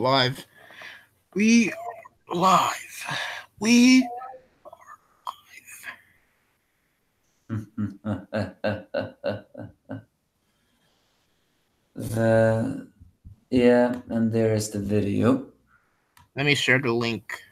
live. We are live. We Yeah, and there is the video. Let me share the link.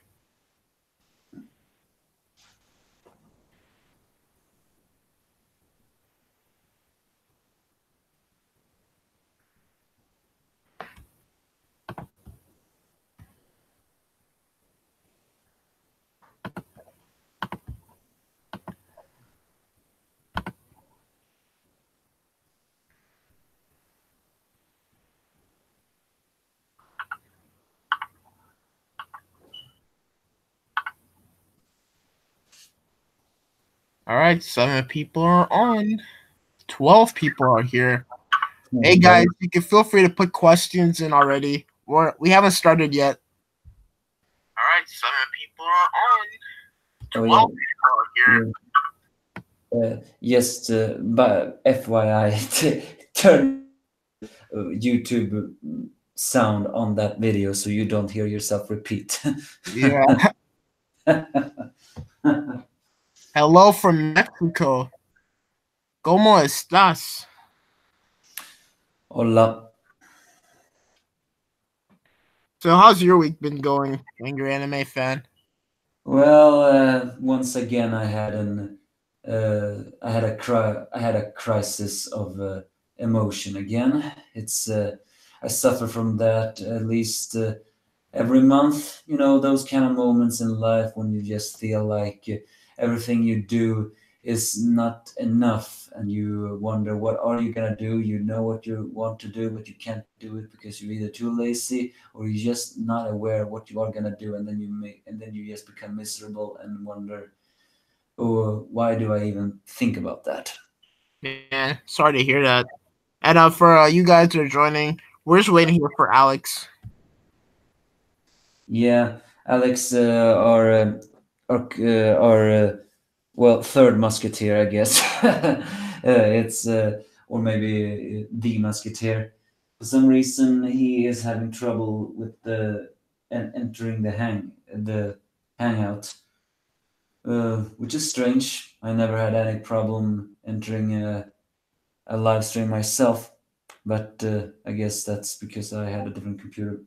All right, 7 people are on. 12 people are here. Hey guys, you can feel free to put questions in already. We haven't started yet. All right, 7 people are on. Oh 12 people are here. Just but FYI, turn YouTube sound on that video so you don't hear yourself repeat. Yeah. Hello from Mexico. ¿Cómo estás? Hola. So, how's your week been going, Angry Anime Fan? Well, once again, I had a crisis of emotion again. It's I suffer from that at least every month. You know, those kind of moments in life when you just feel like everything you do is not enough, and you wonder what are you gonna do. You know what you want to do, but you can't do it because you're either too lazy or you're just not aware of what you are gonna do, and then you just become miserable and wonder, oh, why do I even think about that? Man, sorry to hear that. And for you guys that are joining, we're just waiting here for Alex. Yeah, Alex, our well, third musketeer, I guess. It's or maybe the musketeer. For some reason, he is having trouble with entering the hangout, which is strange. I never had any problem entering a live stream myself, but I guess that's because I had a different computer.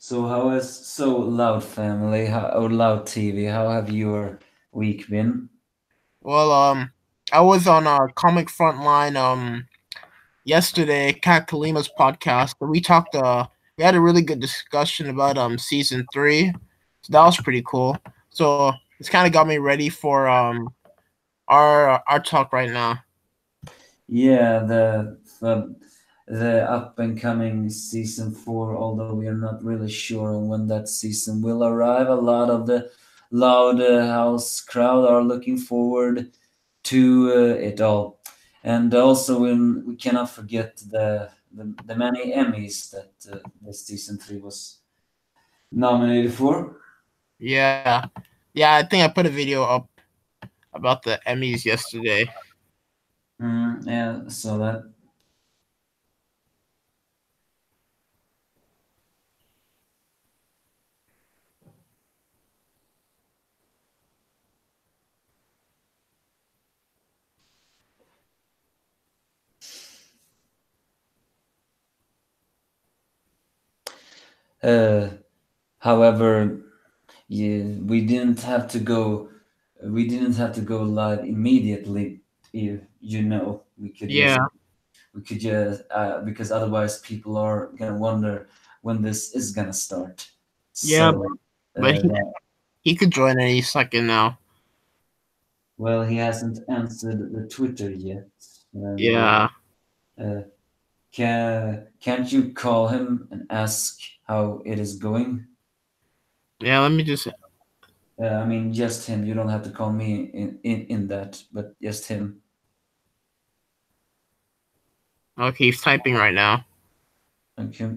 So how is so loud family? Or loud TV? How have your week been? Well, I was on Comic Frontline yesterday, Kat Kalima's podcast, and we talked. We had a really good discussion about season 3, so that was pretty cool. So it's kind of got me ready for our talk right now. Yeah, the up and coming season 4. Although we are not really sure on when that season will arrive, a lot of the loud house crowd are looking forward to it all, and also we cannot forget the many Emmys that this season 3 was nominated for. Yeah, yeah. I think I put a video up about the Emmys yesterday. Yeah, so that. Uh, However, yeah, we didn't have to go live immediately. You know, Yeah, we could just because otherwise people are gonna wonder when this is gonna start. yeah, So, but that, he could join any second now. well, he hasn't answered the Twitter yet, and Yeah, uh, can't you call him and ask how it is going? yeah. Let me just. I mean, just him. You don't have to call me in that, but just him. Okay, he's typing right now. Okay.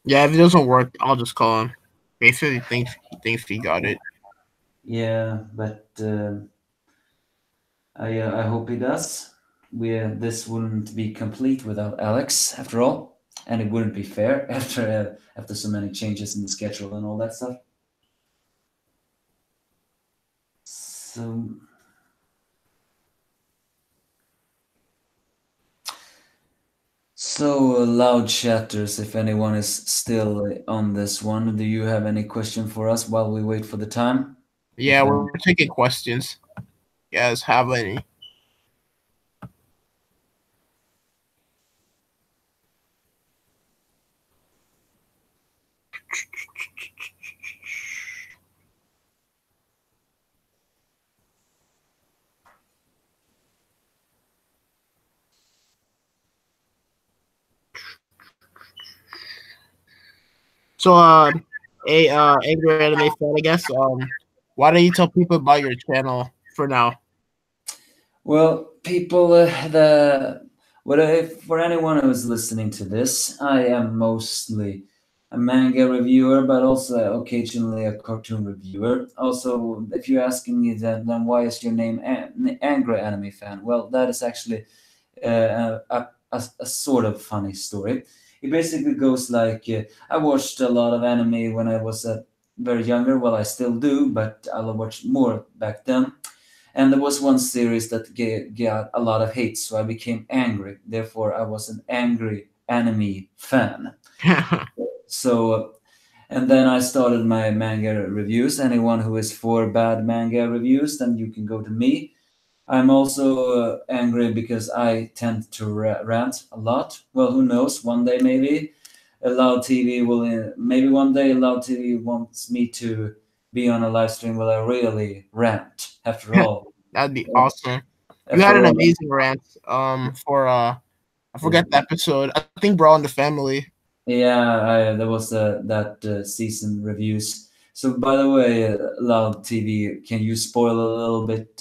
Yeah, if it doesn't work, I'll just call him. Basically, he thinks he got it. Yeah, but I hope he does. This wouldn't be complete without Alex, after all, and it wouldn't be fair after so many changes in the schedule and all that stuff. So loud chatters, if anyone is still on this one, do you have any question for us while we wait for the time? Yeah, If we're taking questions. You guys have any? So, angry anime fan, I guess. Why don't you tell people about your channel for now? Well, people, if for anyone who is listening to this, I am mostly a manga reviewer, but also occasionally a cartoon reviewer. Also, if you're asking me then why is your name Angry Anime Fan? Well, that is actually a sort of funny story. It basically goes like I watched a lot of anime when I was very younger. Well, I still do, but I watched more back then. And there was one series that got a lot of hate, so I became angry. Therefore, I was an angry anime fan. So, and then I started my manga reviews. Anyone who is for bad manga reviews, then you can go to me. I'm also angry because I tend to rant a lot. Well, who knows? One day maybe Loud TV will. Maybe one day Loud TV wants me to be on a live stream where I really rant. That'd be awesome. You had After an all, amazing rant. For I forget the episode. I think Brawl in the Family. yeah, there was that season reviews. So, by the way, Loud TV, can you spoil a little bit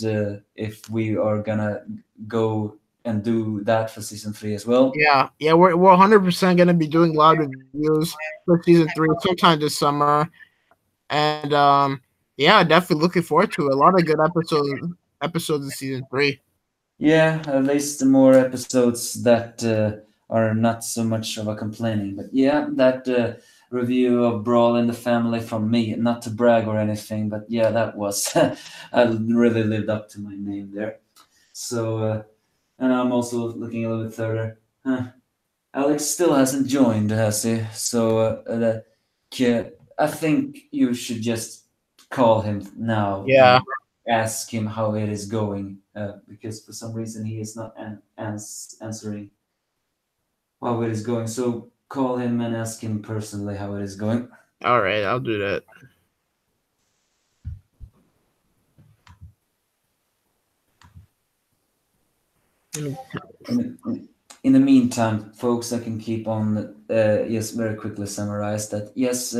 if we are gonna go and do that for season 3 as well? Yeah, we're 100% gonna be doing live reviews for season 3 sometime this summer, and yeah, definitely looking forward to it. A lot of good episodes of season 3. Yeah, at least the more episodes that are not so much of a complaining. But yeah, that review of Brawl in the Family from me, not to brag or anything, but yeah, that was I really lived up to my name there. So, and I'm also looking a little bit further. Huh. Alex still hasn't joined, has he? So, I think you should just call him now and Yeah. ask him how it is going, because for some reason he is not answering how it is going. So, call him and ask him personally how it is going. All right, I'll do that. In, in the meantime, folks, I can keep on, yes, very quickly summarize that. Yes,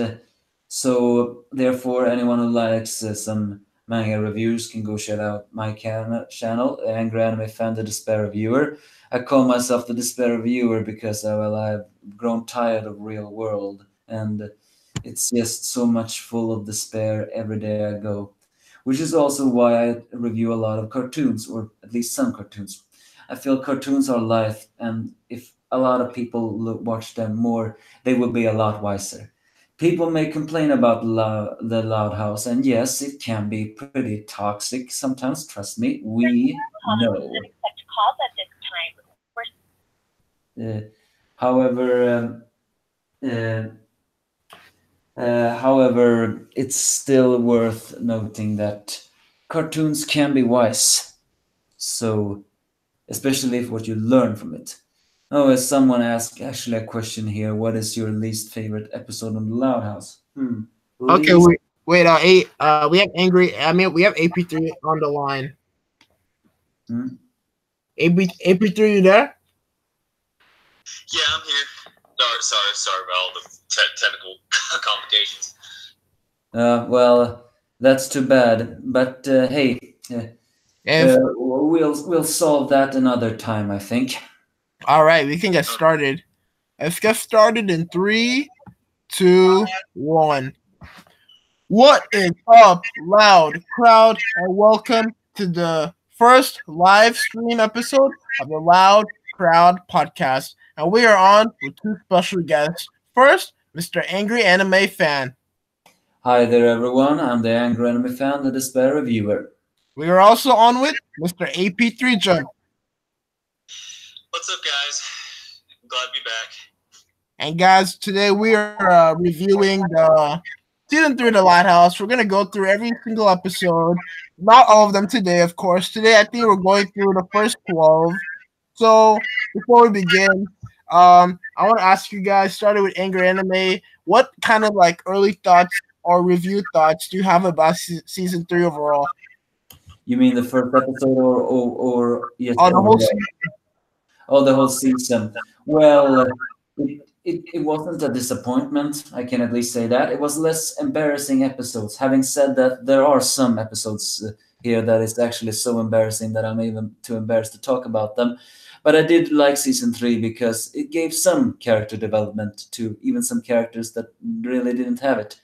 so therefore, anyone who likes some manga reviews can go check out my channel, Angry Anime Fan, the Despair Reviewer. I call myself the Despair Reviewer because well, I've grown tired of real world, and it's just so much full of despair every day I go. Which is also why I review a lot of cartoons, or at least some cartoons. I feel cartoons are life, and if a lot of people watch them more, they will be a lot wiser. People may complain about the Loud House, and yes, it can be pretty toxic sometimes. Trust me, we know. Uh, however, uh, it's still worth noting that cartoons can be wise. So, especially if what you learn from it. Oh, as someone asked, actually a question here. What is your least favorite episode on the Loud House? Okay, Least. wait. We have angry. I mean, we have AP3 on the line. Hmm? AP3, you there? Yeah, I'm here. Sorry about all the technical complications. Well, that's too bad. But hey, If we'll solve that another time, I think. all right, we can get started. Let's get started in 3, 2, 1. What is up, loud crowd, and welcome to the first live stream episode of the Loud Crowd podcast. And we are on with two special guests. First, Mr. Angry Anime Fan. Hi there, everyone. I'm the Angry Anime Fan, the Despair Reviewer. We are also on with Mr. AP3 Jump. What's up, guys? I'm glad to be back. And guys, today we are reviewing the season 3 of The Lighthouse. We're gonna go through every single episode, not all of them today, of course. Today, I think we're going through the first 12. So before we begin, I want to ask you guys, starting with Angry Anime, what kind of like early thoughts or review thoughts do you have about season 3 overall? You mean the first episode or yes, On the whole season. Oh, the whole season. Well, it wasn't a disappointment. I can at least say that. It was less embarrassing episodes. Having said that, there are some episodes here that is actually so embarrassing that I'm even too embarrassed to talk about them. But I did like season 3 because it gave some character development to even some characters that really didn't have it.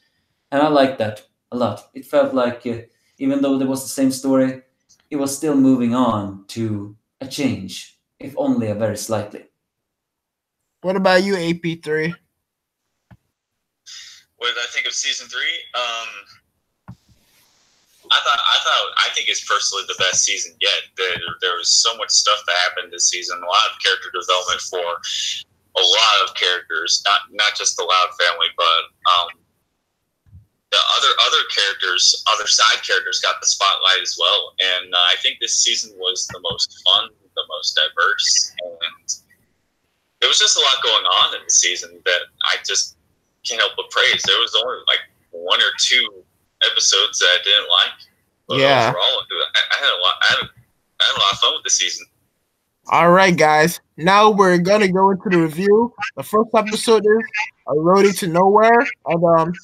And I liked that a lot. It felt like even though there was the same story, it was still moving on to a change, if only a very slightly. What about you, AP3? What did I think of season 3? I think it's personally the best season yet. There was so much stuff that happened this season. A lot of character development for a lot of characters, not just the Loud family, but the other characters, other side characters got the spotlight as well. And I think this season was the most fun, the most diverse, and there was just a lot going on in the season that I just can't help but praise. There was only like one or two episodes that I didn't like. But Yeah. overall, I had a lot of fun with the season. All right, guys. Now we're gonna go into the review. The first episode is A Roadie To Nowhere. And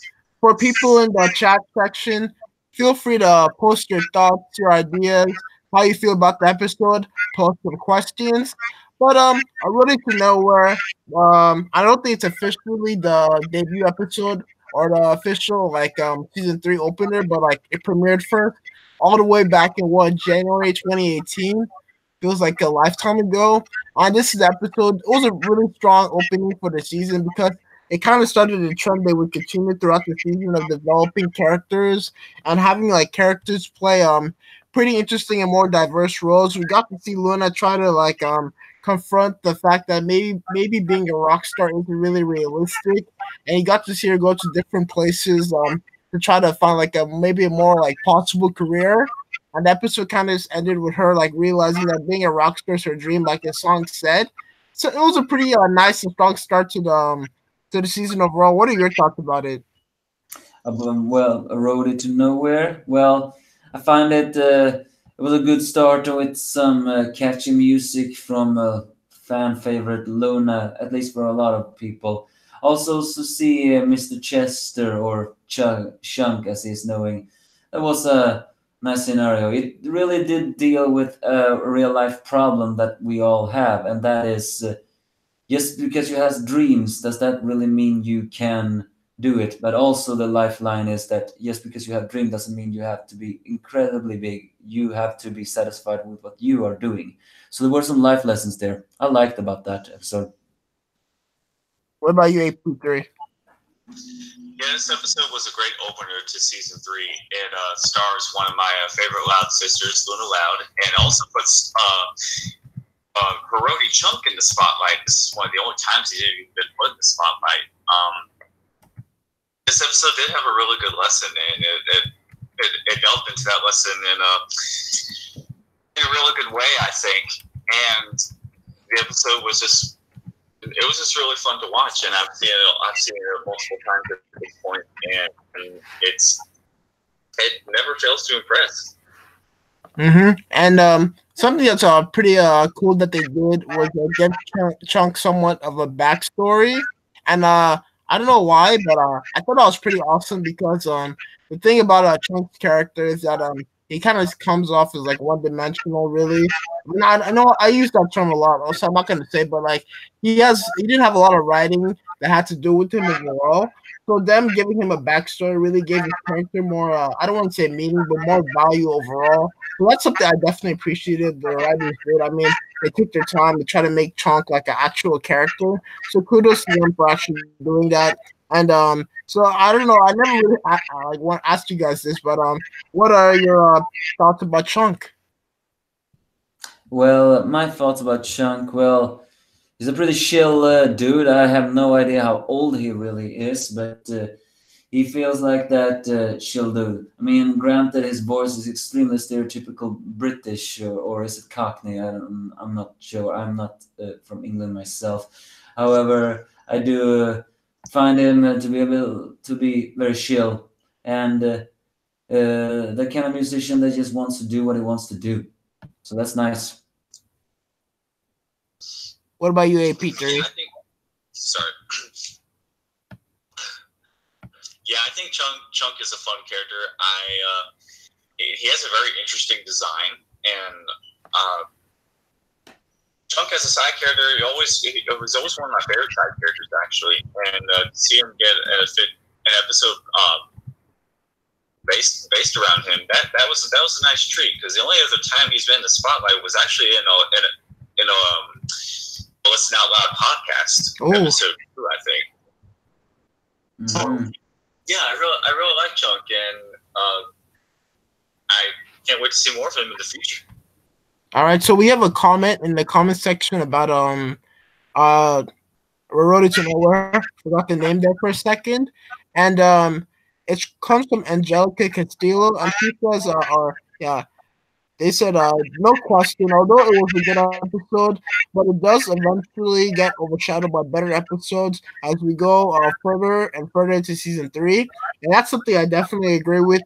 for people in the chat section, feel free to post your thoughts, your ideas, how you feel about the episode. Post some questions. But A Roadie To Nowhere. I don't think it's officially the debut episode or the official season 3 opener, but like it premiered first all the way back in January 2018. Feels like a lifetime ago. On this episode, it was a really strong opening for the season because it kind of started a trend that would continue throughout the season of developing characters and having like characters play pretty interesting and more diverse roles. We got to see Luna try to confront the fact that maybe being a rock star isn't really realistic, and you got to see her go to different places to try to find like maybe a more like possible career. And the episode kind of just ended with her like realizing that being a rock star is her dream, like the song said. So it was a pretty nice and strong start to the season overall. What are your thoughts about it? Well, A Roadie To Nowhere. Well, I find it was a good start with some catchy music from fan favorite Luna, at least for a lot of people. Also, to see Mr. Chester or Chunk, as he's knowing, that was a nice scenario. It really did deal with a real life problem that we all have, and that is just because you have dreams, does that really mean you can do it? But also the lifeline is that just because you have dream doesn't mean you have to be incredibly big. You have to be satisfied with what you are doing. So there were some life lessons there. I liked about that episode. What about you, AP3? Yeah, this episode was a great opener to season 3. It stars one of my favorite Loud sisters, Luna Loud, and also puts Roadie Chunk in the spotlight. This is one of the only times he didn't even put in the spotlight. This episode did have a really good lesson, and it delved into that lesson in a really good way, I think. And the episode was just really fun to watch, and I've seen it multiple times at this point, and it never fails to impress. Mm-hmm. And something that's pretty cool that they did was give Chunk somewhat of a backstory, and I don't know why, but I thought that was pretty awesome because the thing about Chunk's character is that he kind of comes off as like one dimensional, really. I know I use that term a lot, so I'm not gonna say, but like he didn't have a lot of writing that had to do with him as well. So them giving him a backstory really gave his character more I don't want to say meaning, but more value overall. So that's something I definitely appreciated the writers did. I mean, they took their time to try to make Chunk like an actual character. So kudos to them for actually doing that. And so I don't know. I never really I like want to ask you guys this, but what are your thoughts about Chunk? Well, my thoughts about Chunk. Well, he's a pretty chill dude. I have no idea how old he really is, but he feels like that chill dude. I mean, granted, his voice is extremely stereotypical British, or is it Cockney? I'm not sure. I'm not from England myself. However, I do find him to be able to be very chill and the kind of musician that just wants to do what he wants to do. So that's nice. What about you, AP3? Yeah, I think. Sorry. Yeah, I think Chunk is a fun character. He has a very interesting design, and Chunk as a side character, it was always one of my favorite side characters actually, and to see him get an episode based around him, that was a nice treat, because the only other time he's been in the spotlight was actually in a Listen Out Loud podcast episode 2, I think. Mm-hmm. Yeah, I really like Chunk, and I can't wait to see more of him in the future. All right, so we have a comment in the comment section about Roadie To Nowhere. Forgot the name there for a second, and it comes from Angelica Castillo, and she says, yeah, they said, no question, although it was a good episode, but it does eventually get overshadowed by better episodes as we go further and further into season 3. And that's something I definitely agree with.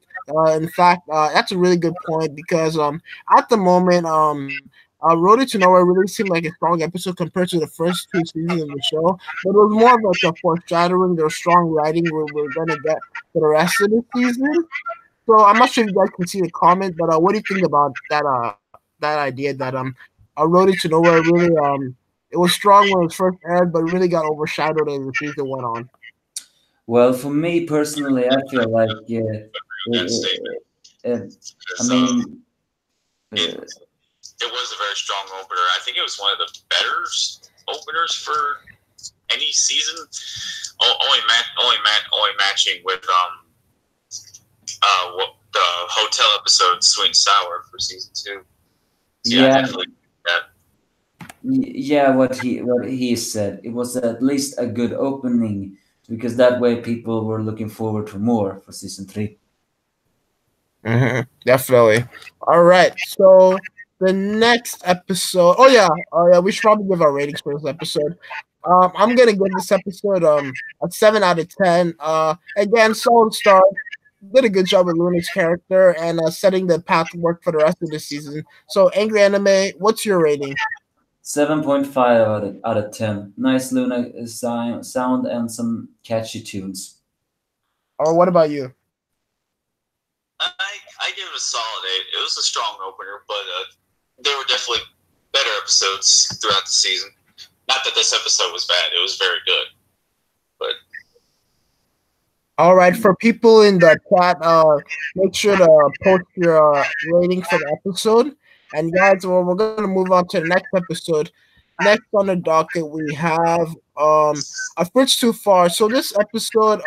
In fact, that's a really good point, because at the moment, Roadie To Nowhere really seemed like a strong episode compared to the first 2 seasons of the show. But it was more of like a foreshadowing, their strong writing we're going to get for the rest of the season. So I'm not sure if you guys can see the comment, but what do you think about that idea that Roadie To Nowhere really it was strong when it was first aired, but really got overshadowed as the season went on. Well, for me personally, I feel like That statement. I mean, It was a very strong opener. I think it was one of the better openers for any season. Only matching with what the hotel episode Sweet and Sour for season 2. So yeah, definitely. yeah. What he said, it was at least a good opening, because that way people were looking forward to more for season 3. Definitely. All right. So the next episode. Oh yeah. We should probably give our ratings for this episode. I'm gonna give this episode a 7 out of 10. Again, solid start. Did a good job with Luna's character and setting the path to work for the rest of the season. So, Angry Anime, what's your rating? 7.5 out of 10. Nice Luna sound and some catchy tunes. Or what about you? I give it a solid 8. It was a strong opener, but there were definitely better episodes throughout the season. Not that this episode was bad; it was very good. But all right, for people in the chat, make sure to post your rating for the episode. And guys, well, we're gonna move on to the next episode. Next on the docket, we have a Bridge Too Far. So this episode,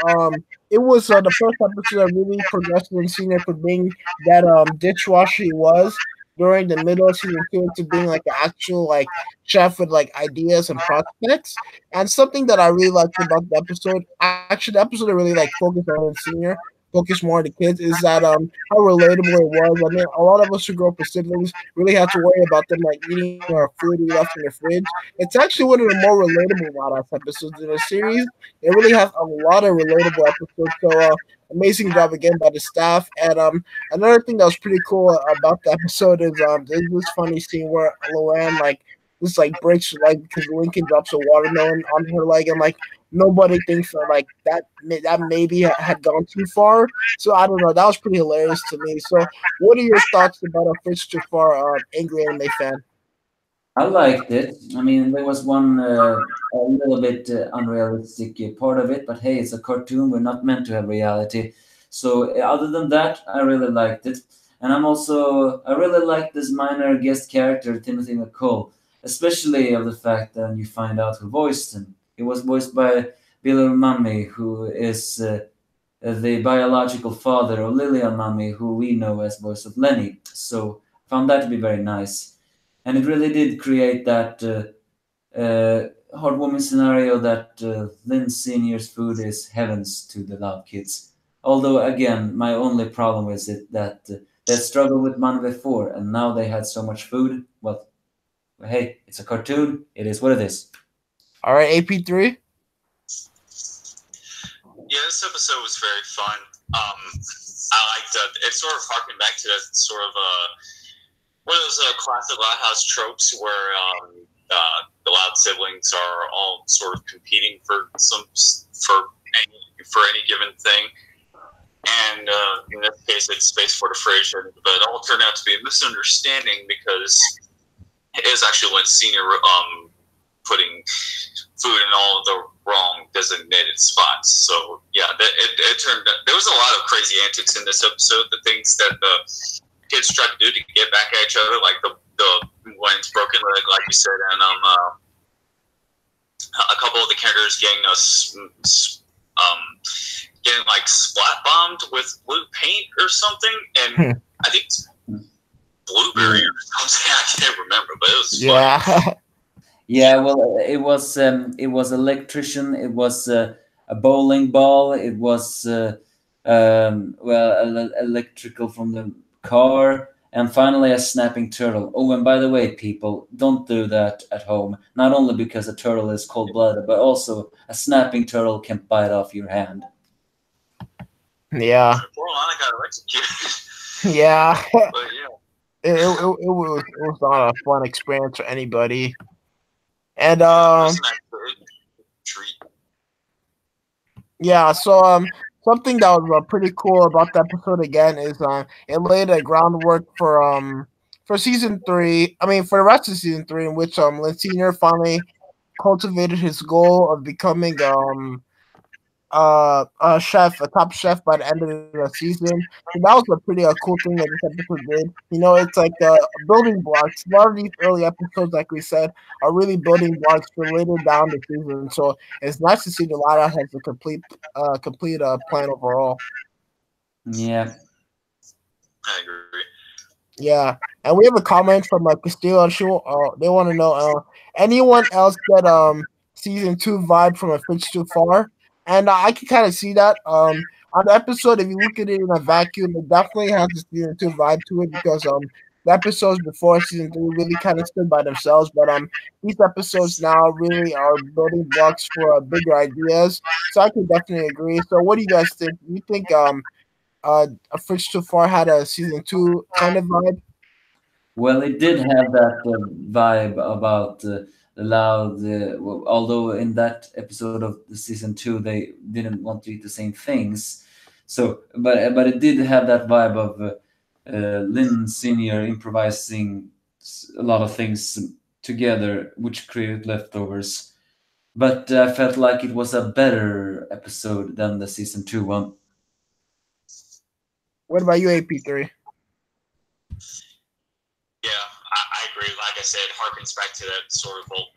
it was the first episode that really progressed in Senior for being that dishwasher he was during the middle of season 2 into being like an actual like chef with like ideas and prospects. And something that I really liked about the episode, actually the episode that really like focused on Senior, focus more on the kids, is that how relatable it was. I mean, a lot of us who grew up with siblings really had to worry about them like eating our food we left in the fridge. It's actually one of the more relatable Badass episodes in the series. It really has a lot of relatable episodes. So amazing job again by the staff. And another thing that was pretty cool about the episode is there's this funny scene where Luann like just like breaks her leg because Lincoln drops a watermelon on her leg, and like nobody thinks that like that maybe had gone too far. So I don't know. That was pretty hilarious to me. So what are your thoughts about a Bridge Too Far Angry Anime fan? I liked it. I mean, there was one a little bit unrealistic part of it, but hey, it's a cartoon. We're not meant to have reality. So other than that, I really liked it. And I really like this minor guest character, Timothy McCall, especially of the fact that you find out who voiced him. He was voiced by Bill Mummy, who is the biological father of Lillian Mummy, who we know as voice of Lenny. So found that to be very nice, and it really did create that heartwarming scenario that Lynn Senior's food is heavens to the Loud Kids. Although again, my only problem is it that they struggled with money before, and now they had so much food. Well, hey, it's a cartoon. It is what it is. All right, AP3. Yeah, this episode was very fun. I liked that. It sort of harkened back to that sort of one of those classic Loud House tropes where the Loud siblings are all sort of competing for any given thing. And in this case, it's Space Fortification, but it all turned out to be a misunderstanding because it was actually when Senior putting food in all of the wrong designated spots. So yeah, it turned out there was a lot of crazy antics in this episode. The things that the kids tried to do to get back at each other, like the wind's broken leg, like you said, and a couple of the characters getting like splat bombed with blue paint or something, and I think it's blueberry or something. I can't remember, but it was fun. Yeah, well, it was electrician. It was a bowling ball. It was electrical from the car, and finally a snapping turtle. Oh, and by the way, people, don't do that at home. Not only because a turtle is cold-blooded, but also a snapping turtle can bite off your hand. Yeah. Poor Lana got electrocuted. Yeah. But yeah. It was not a fun experience for anybody. And yeah, so something that was pretty cool about the episode again is it laid a groundwork for season 3. I mean, for the rest of season 3, in which Lynn Senior finally cultivated his goal of becoming a chef, a top chef by the end of the season. So that was a pretty cool thing that this episode did. You know, it's like building blocks. A lot of these early episodes, like we said, are really building blocks for later down the season. So it's nice to see the Lada has a complete plan overall. Yeah, I agree. Yeah, and we have a comment from Castillo. They want to know anyone else get season 2 vibe from A Fridge Too Far, and I can kind of see that on the episode. If you look at it in a vacuum, it definitely has a season 2 vibe to it because the episodes before season 3 really kind of stood by themselves, but these episodes now really are building blocks for bigger ideas. So I can definitely agree. So what do you guys think? You think A Fridge Too Far had a season 2 kind of vibe? well, it did have that vibe about the loud. Although in that episode of the season 2, they didn't want to eat the same things. So, but it did have that vibe of Lynn Senior improvising a lot of things together, which created leftovers. But I felt like it was a better episode than the season 2 one. What about you, AP3? Yeah, I agree. Like I said, it harkens back to that sort of old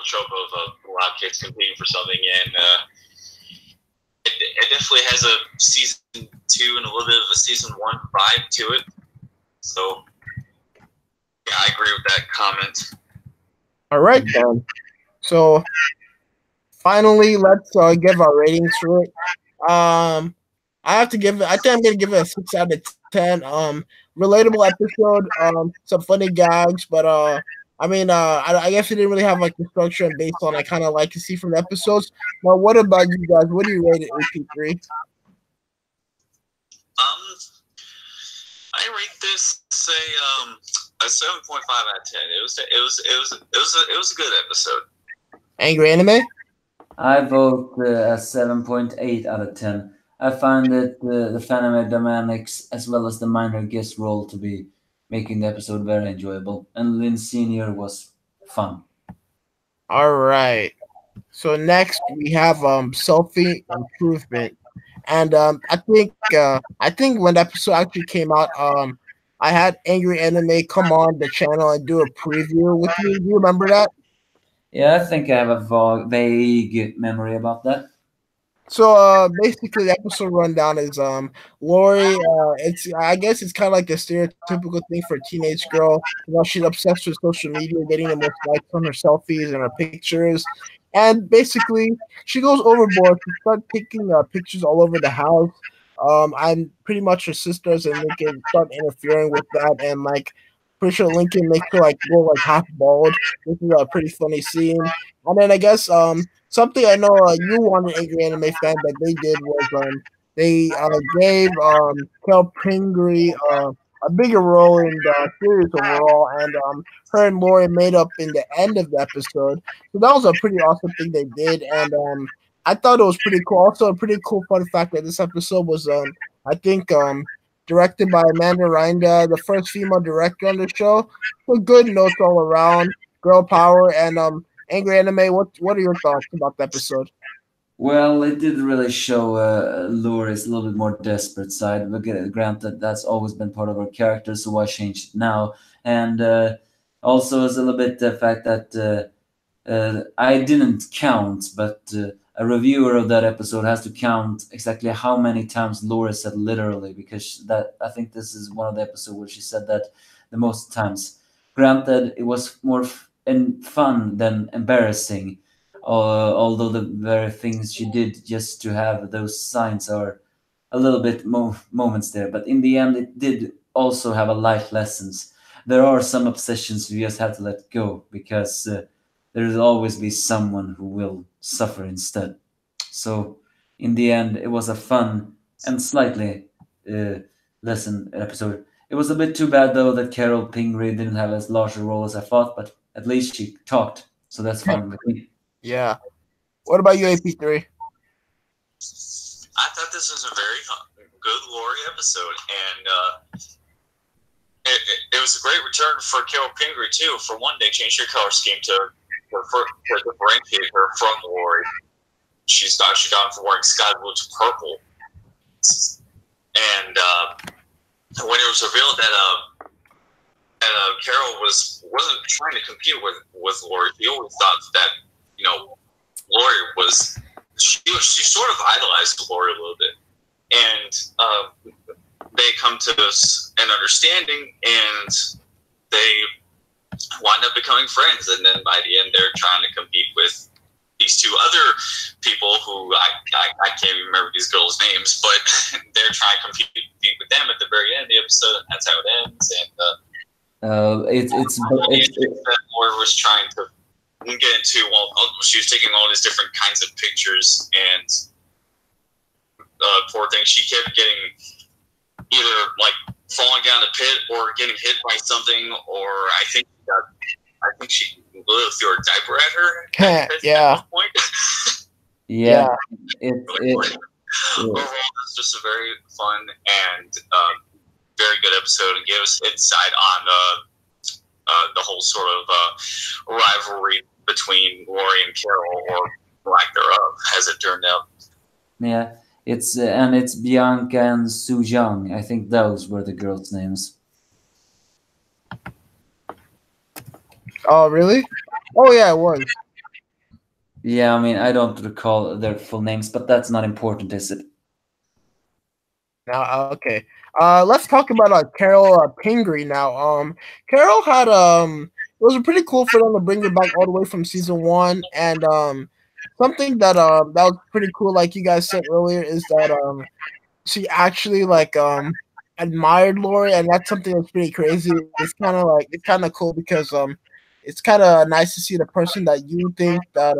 trope of a lot of kids competing for something, and it definitely has a season 2 and a little bit of a season 1 vibe to it. So, yeah, I agree with that comment. All right, then. So, finally, let's give our ratings for it. I have to give it. I think I'm gonna give it a 6 out of 10. Relatable episode. Some funny gags, but I mean, I guess it didn't really have like the structure and based on I kind of like to see from the episodes. But what about you guys? What do you rate it, AP3? I rate this say a 7.5 out of 10. It was a good episode. Angry Anime? I vote a 7.8 out of 10. I find that the Fandom dynamics as well as the minor guest role to be making the episode very enjoyable. And Lynn Senior was fun. All right. So next we have Selfie Improvement. And I think when the episode actually came out, I had Angry Anime come on the channel and do a preview with you. Do you remember that? Yeah, I think I have a vague memory about that. So basically the episode rundown is Lori, it's I guess it's kind of like a stereotypical thing for a teenage girl. She's obsessed with social media, getting the most likes on her selfies and her pictures. And basically she goes overboard. She starts taking pictures all over the house. And pretty much her sisters and Lincoln start interfering with that, and like pretty sure Lincoln makes her like go like half bald. This is a pretty funny scene. And then I guess something I know you wanted Angry Anime fan that they did was they gave Kel Pingree a bigger role in the series overall, and her and Lori made up in the end of the episode. So that was a pretty awesome thing they did, and I thought it was pretty cool. Also, a pretty cool fun fact that this episode was I think directed by Amanda Reinda, the first female director on the show. So good notes all around, girl power, and Angry Anime, what are your thoughts about the episode? Well, it did really show Laura's a little bit more desperate side. But granted, that's always been part of her character, so why change it now? And also, it's a little bit the fact that I didn't count, but a reviewer of that episode has to count exactly how many times Laura said literally, because that I think this is one of the episodes where she said that the most times. Granted, it was more fun than embarrassing, although the very things she did just to have those signs are a little bit moments there. But in the end, it did also have a life lessons. There are some obsessions you just have to let go because there will always be someone who will suffer instead. So in the end, it was a fun and slightly uh, lesson episode. It was a bit too bad though that Carol Pingree didn't have as large a role as I thought, but at least she talked, so that's fine with me. Yeah. What about you, AP3? I thought this was a very good Lori episode, and it was a great return for Carol Pingree too. For one, they changed her color scheme to differentiate her from Lori. She's gone from wearing sky blue to purple, and when it was revealed that Carol wasn't trying to compete with Lori, she always thought that Lori was she sort of idolized Lori a little bit, and they come to an understanding, and they wind up becoming friends. And then by the end, they're trying to compete with these two other people who I can't even remember these girls' names, but they're trying to compete with them at the very end of the episode, and that's how it ends. And it's that Lori was trying to get into. Well, she was taking all these different kinds of pictures, and poor thing, she kept getting either like falling down the pit or getting hit by something, or I think she literally threw her diaper at her. Yeah. At one point. yeah. Overall, it's just a very fun and very good episode, and gave us insight on the whole sort of rivalry between Lori and Carol, or lack thereof, as it turned out. Yeah, it's Bianca and Su Young. I think those were the girls' names. Oh, really? Oh, yeah, it was. Yeah, I mean, I don't recall their full names, but that's not important, is it? Now, okay. Let's talk about Carol Pingree now. Carol had it was pretty cool for them to bring her back all the way from season one, and something that was pretty cool, like you guys said earlier, is that she actually like admired Lori, and that's something that's pretty crazy. It's kind of cool because it's kind of nice to see the person that you think that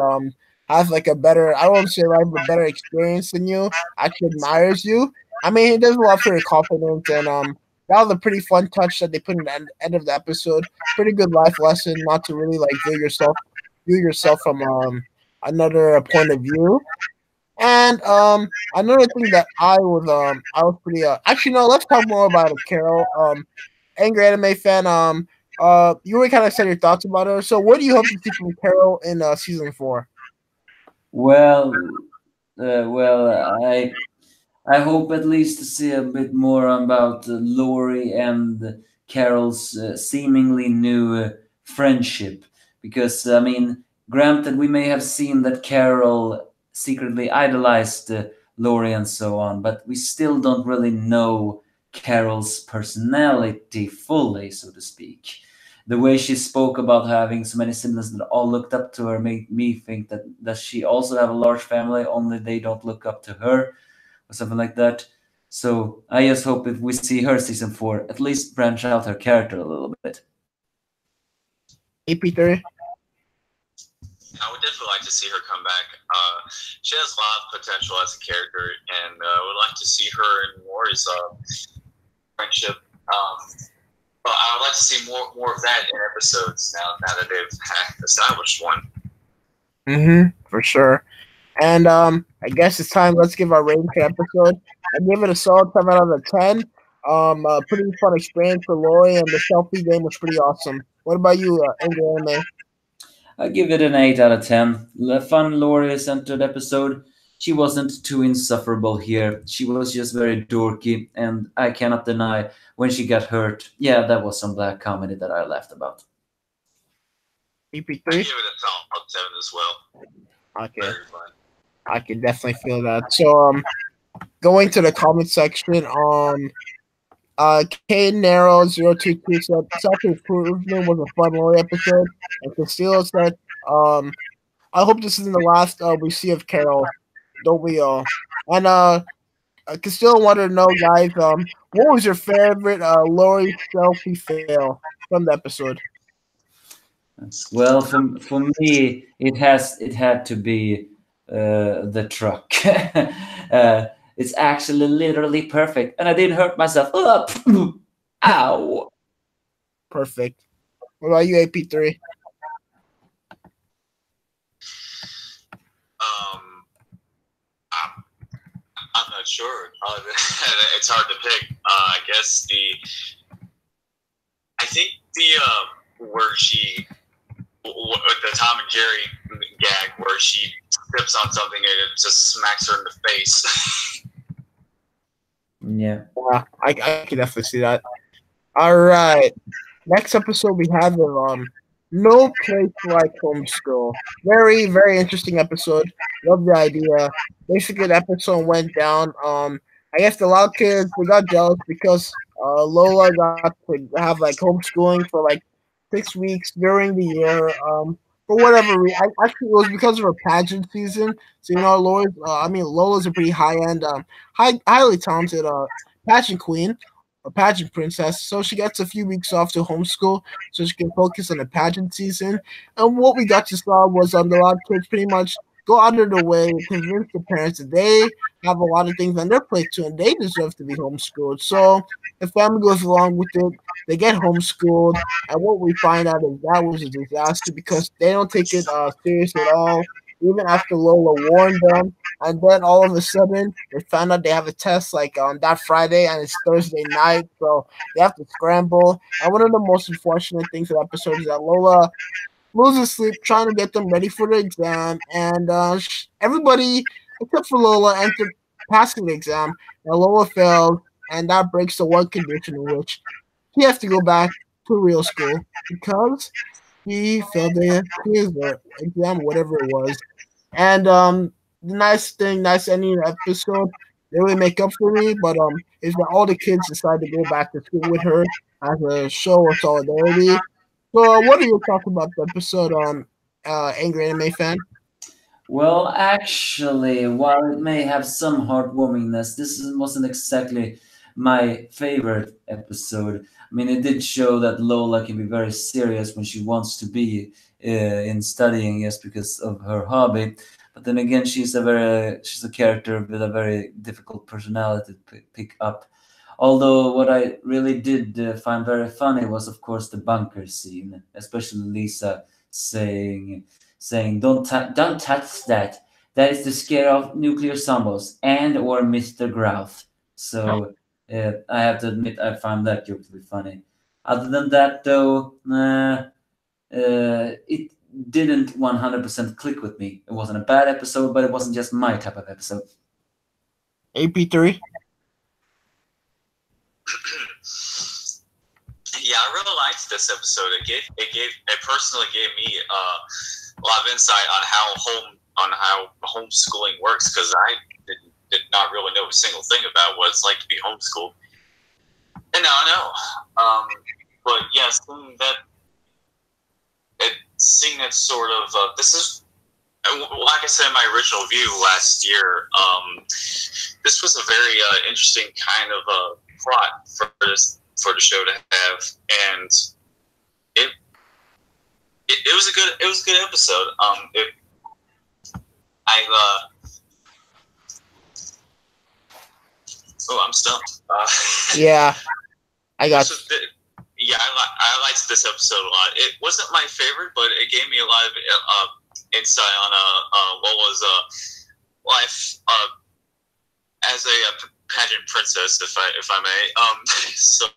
has like a better, I don't want to say right, but better experience than you actually admires you. I mean, it does a lot for your confidence, and that was a pretty fun touch that they put in the end of the episode. Pretty good life lesson, not to really like view yourself from another point of view. And another thing that I was pretty actually no, let's talk more about it, Carol. Angry Anime fan. You already kind of said your thoughts about her. So, what do you hope to see from Carol in season 4? Well, I I hope at least to see a bit more about Laurie and Carol's seemingly new friendship. Because, I mean, granted, we may have seen that Carol secretly idolized Laurie and so on, but we still don't really know Carol's personality fully, so to speak. The way she spoke about having so many siblings that all looked up to her made me think that does she also have a large family, only they don't look up to her or something like that. So I just hope if we see her season 4, at least branch out her character a little bit. AP3. I would definitely like to see her come back. She has a lot of potential as a character, and would like to see her and Rory's friendship. But I would like to see more of that in episodes now that they've established one. For sure. And I guess it's time. Let's give our rating for the episode. I give it a solid 7 out of 10. Pretty fun experience for Lori, and the selfie game was pretty awesome. What about you, Angel Anime? I give it an 8 out of 10. A fun Laurie-centered episode. She wasn't too insufferable here. She was just very dorky, and I cannot deny when she got hurt. Yeah, that was some black comedy that I laughed about. I give EP3? it a solid 7 as well. Okay. Very fun. I can definitely feel that. So, going to the comment section, K Narrow 022 said Selfie Improvement was a fun Lori episode. And Castillo said, I hope this isn't the last we see of Carol. Don't we all? And Castillo wanted to know, guys, what was your favorite Lori selfie fail from the episode? Well, for me, it had to be the truck. It's actually literally perfect, and I didn't hurt myself. Ow! Perfect. What about you, AP3? I'm not sure. It's hard to pick. I guess I think where the Tom and Jerry gag where she steps on something and it just smacks her in the face. Yeah. I can definitely see that. All right. Next episode we have No Place Like Homeschool. Very, very interesting episode. Love the idea. Basically, the episode went down. I guess a lot of kids they got jealous because Lola got to have like homeschooling for like 6 weeks during the year. For whatever reason, actually it was because of her pageant season. So Lola's a pretty high end, highly talented pageant queen, a pageant princess. So she gets a few weeks off to homeschool so she can focus on the pageant season. And what we got to saw was a lot of kids pretty much go out of their way to convince the parents that they have a lot of things on their plate too, and they deserve to be homeschooled. So the family goes along with it. They get homeschooled, and what we find out is that was a disaster because they don't take it serious at all. Even after Lola warned them, and then all of a sudden they found out they have a test like on that Friday, and it's Thursday night, so they have to scramble. And one of the most unfortunate things of the episode is that Lola loses sleep trying to get them ready for the exam, and everybody except for Lola entered passing the exam, and Lola failed, and that breaks the one condition in which he has to go back to real school because he failed the quiz or exam, whatever it was. And the nice ending of the episode, they really make up for me, but is that all the kids decide to go back to school with her as a show of solidarity. So, what are your thoughts about the episode, Angry Anime Fan? Well, actually, while it may have some heartwarmingness, wasn't exactly my favorite episode. I mean, it did show that Lola can be very serious when she wants to be in studying, yes, because of her hobby. But then again, she's a character with a very difficult personality to pick up. Although what I really did find very funny was, of course, the bunker scene, especially Lisa saying, don't touch that. That is to scare off nuclear zombies and or Mr. Grouth. So I have to admit I found that joke to be funny. Other than that, though, it didn't 100% click with me. It wasn't a bad episode, but it wasn't just my type of episode. AP3. Yeah, I really liked this episode. It personally gave me a lot of insight on how homeschooling works, because I did not really know a single thing about what it's like to be homeschooled, and now I know. But yeah, seeing that sort of this is, like I said in my original view last year, this was a very interesting kind of plot for the show to have, and it was a good episode. I'm stumped. Yeah, I got you. Yeah, I liked this episode a lot. It wasn't my favorite, but it gave me a lot of insight on what was life as a pageant princess, if I may. So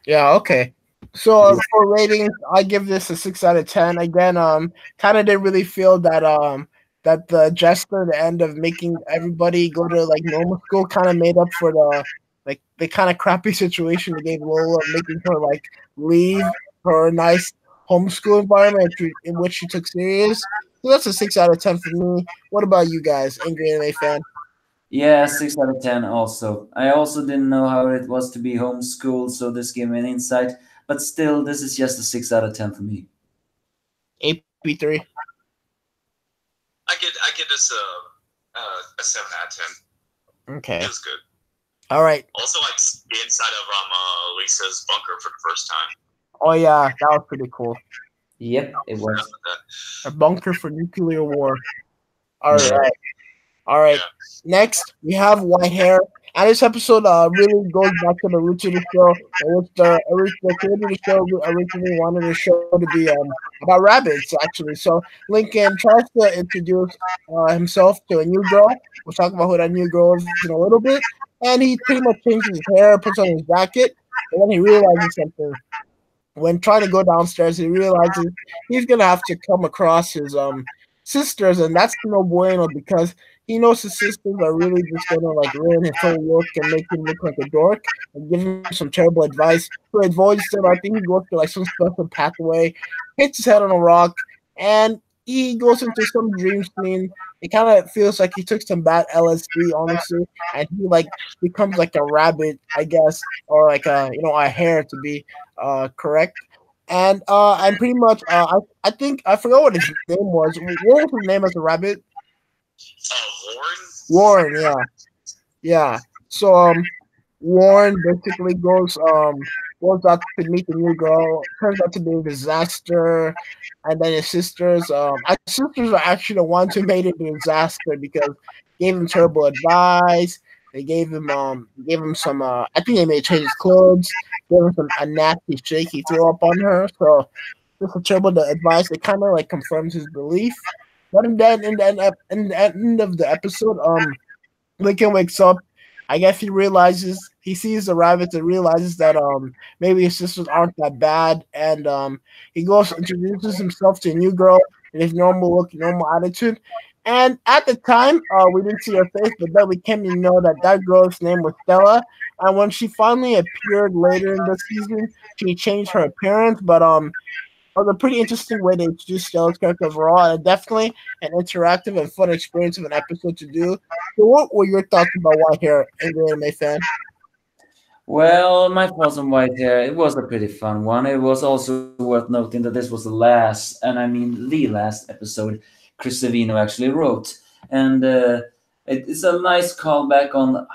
yeah, okay. So for ratings, I give this a 6 out of 10. Again, kind of didn't really feel that the gesture, the end of making everybody go to like normal school, kind of made up for the kind of crappy situation they gave Lola, making her like leave her nice homeschool environment in which she took serious. So that's a 6 out of 10 for me. What about you guys, Angry Anime Fan? Yeah, 6 out of 10 also. I also didn't know how it was to be homeschooled, so this gave me an insight. But still, this is just a 6 out of 10 for me. AP3. I get this a 7 out of 10. Okay. It was good. All right. Also, like the inside of Lisa's bunker for the first time. Oh yeah, that was pretty cool. Yep, it was. A bunker for nuclear war. All right. All right. Yeah. Next, we have White Hare. And this episode really goes back to the roots of the show, in which the creator of the show originally wanted the show to be about rabbits, actually. So Lincoln tries to introduce himself to a new girl. We'll talk about who that new girl is in a little bit. And he pretty much changes his hair, puts on his jacket, and then he realizes something. When trying to go downstairs, he realizes he's gonna have to come across his sisters, and that's no bueno because he knows his sisters are really just gonna like ruin his whole look and make him look like a dork and give him some terrible advice. So he avoids them. I think he goes to like some special pathway, hits his head on a rock, and he goes into some dream scene. It kind of feels like he took some bad LSD, honestly, and he like becomes like a rabbit, I guess, or like a hare to be correct. And pretty much I think I forgot what his name was. What was his name as a rabbit? Warren. Warren, yeah. So Warren basically goes out to meet the new girl. Turns out to be a disaster, and then his sisters are actually the ones who made it a disaster because gave him terrible advice. They gave him some I think they made change his clothes. Gave him a nasty shake he threw up on her. So just a terrible advice. It kind of like confirms his belief. But then in the end of the episode, Lincoln wakes up. I guess he sees the rabbits and realizes that maybe his sisters aren't that bad, and he goes introduces himself to a new girl in his normal look, normal attitude. And at the time, we didn't see her face, but then we came to know that girl's name was Stella. And when she finally appeared later in the season, she changed her appearance, but it was a pretty interesting way to introduce Stella's character overall, and definitely an interactive and fun experience of an episode to do. So, what were your thoughts about White Hare, Angry Anime Fan? Well, my thoughts on White Hare, it was a pretty fun one. It was also worth noting that this was the last, and I mean the last episode Chris Savino actually wrote. And it's a nice callback on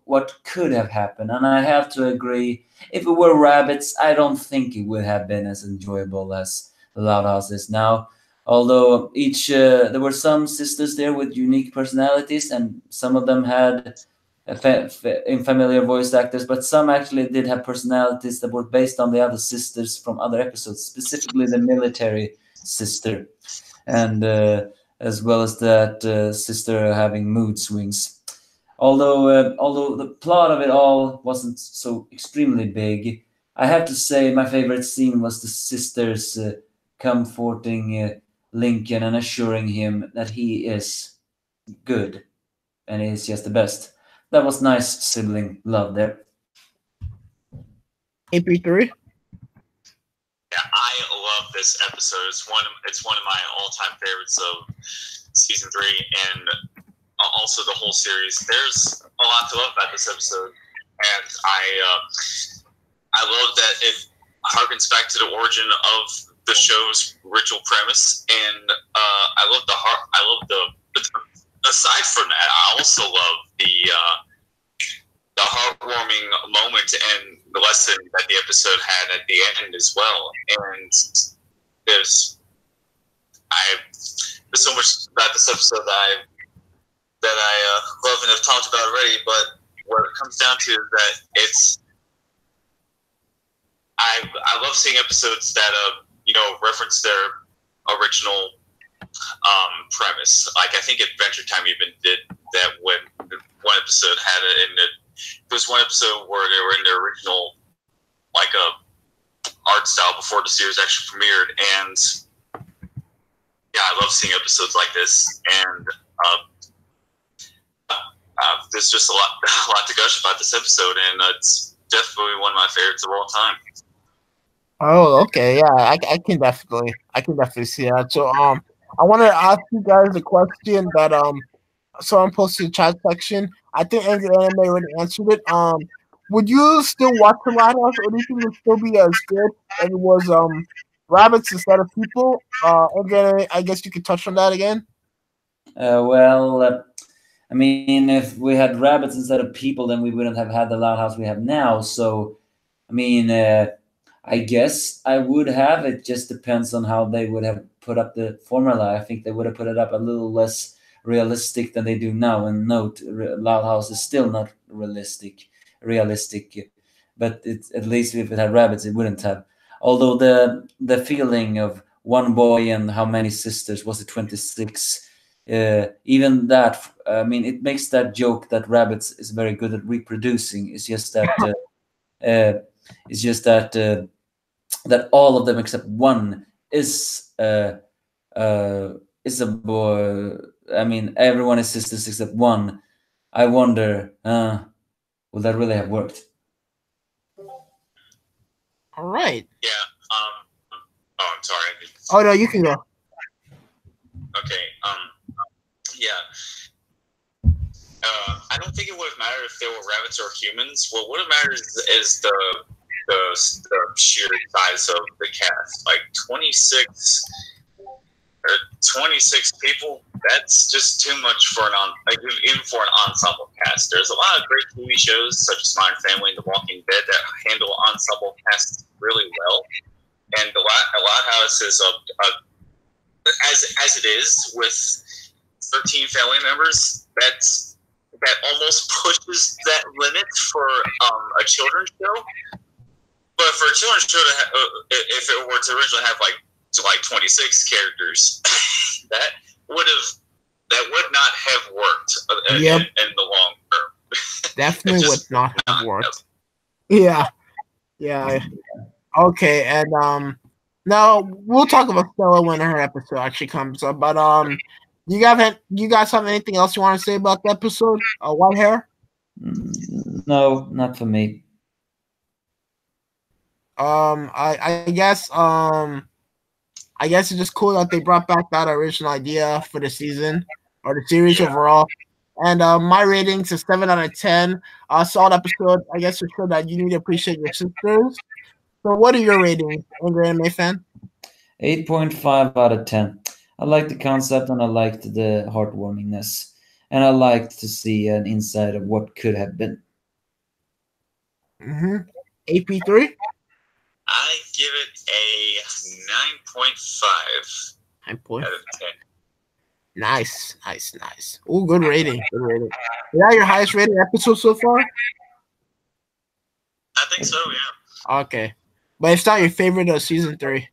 what could have happened. And I have to agree, if it were rabbits, I don't think it would have been as enjoyable as the Loud House is now. Although there were some sisters there with unique personalities, and some of them had familiar voice actors, but some actually did have personalities that were based on the other sisters from other episodes, specifically the military sister, and as well as that sister having mood swings. Although the plot of it all wasn't so extremely big, I have to say my favorite scene was the sisters comforting Lincoln and assuring him that he is good. and he's just the best. That was nice sibling love there. AP3. Yeah, I love this episode. It's one of my all-time favorites of season 3, and also the whole series. There's a lot to love about this episode, and I love that it harkens back to the origin of the show's original premise, and I love aside from that, I also love the heartwarming moment and the lesson that the episode had at the end as well. And there's so much about this episode that I love and have talked about already. But what it comes down to is that I love seeing episodes that reference their original premise. Like I think Adventure Time even did that when one episode had it in it. There was one episode where they were in their original art style before the series actually premiered, and yeah, I love seeing episodes like this. And there's just a lot to gush about this episode, and it's definitely one of my favorites of all time. Oh, okay, yeah, I can definitely see that. So I want to ask you guys a question that someone posted in the chat section. I think Angry Anime already answered it. Would you still watch the Lighthouse, or do you think it would still be as good if it was rabbits instead of people? Angry Anime, I guess you could touch on that again. I mean, if we had rabbits instead of people, then we wouldn't have had the Lighthouse we have now. So, I mean, I guess I would have. It just depends on how they would have put up the formula. I think they would have put it up a little less realistic than they do now. And note, Loud House is still not realistic, but it's, at least if it had rabbits, it wouldn't have. Although the feeling of one boy and how many sisters, was it 26? Even that, I mean, it makes that joke that rabbits is very good at reproducing. It's just that that all of them except one is a boy. I mean, everyone is sisters except one. I wonder, will that really have worked? All right. Yeah. Oh, I'm sorry. Oh no, you can go. Okay. Yeah. I don't think it would have mattered if they were rabbits or humans. What would have mattered is the sheer size of the cast. Like 26 people. That's just too much for even for an ensemble cast. There's a lot of great TV shows such as Modern Family and The Walking Dead that handle ensemble casts really well. And the Lighthouse is as it is with 13 family members. That almost pushes that limit for a children's show. But for a children's show, if it were to originally have like 26 characters, that would not have worked in the long term. Definitely would not have worked. Yeah. Okay, and now we'll talk about Stella when her episode actually comes up. But you guys have anything else you want to say about the episode? White Hare? No, not for me. I guess it's just cool that they brought back that original idea for the season or the series overall. And my ratings is 7 out of 10. Solid episode. I guess it showed that you need to appreciate your sisters. So what are your ratings, Angry Anime Fan? 8.5 out of 10. I liked the concept and I liked the heartwarmingness. And I liked to see an insight of what could have been. AP3? I give it a 9.5 out of 10. Nice. Oh, good rating. Is that your highest rated episode so far? I think so, yeah. Okay. But it's not your favorite of season 3.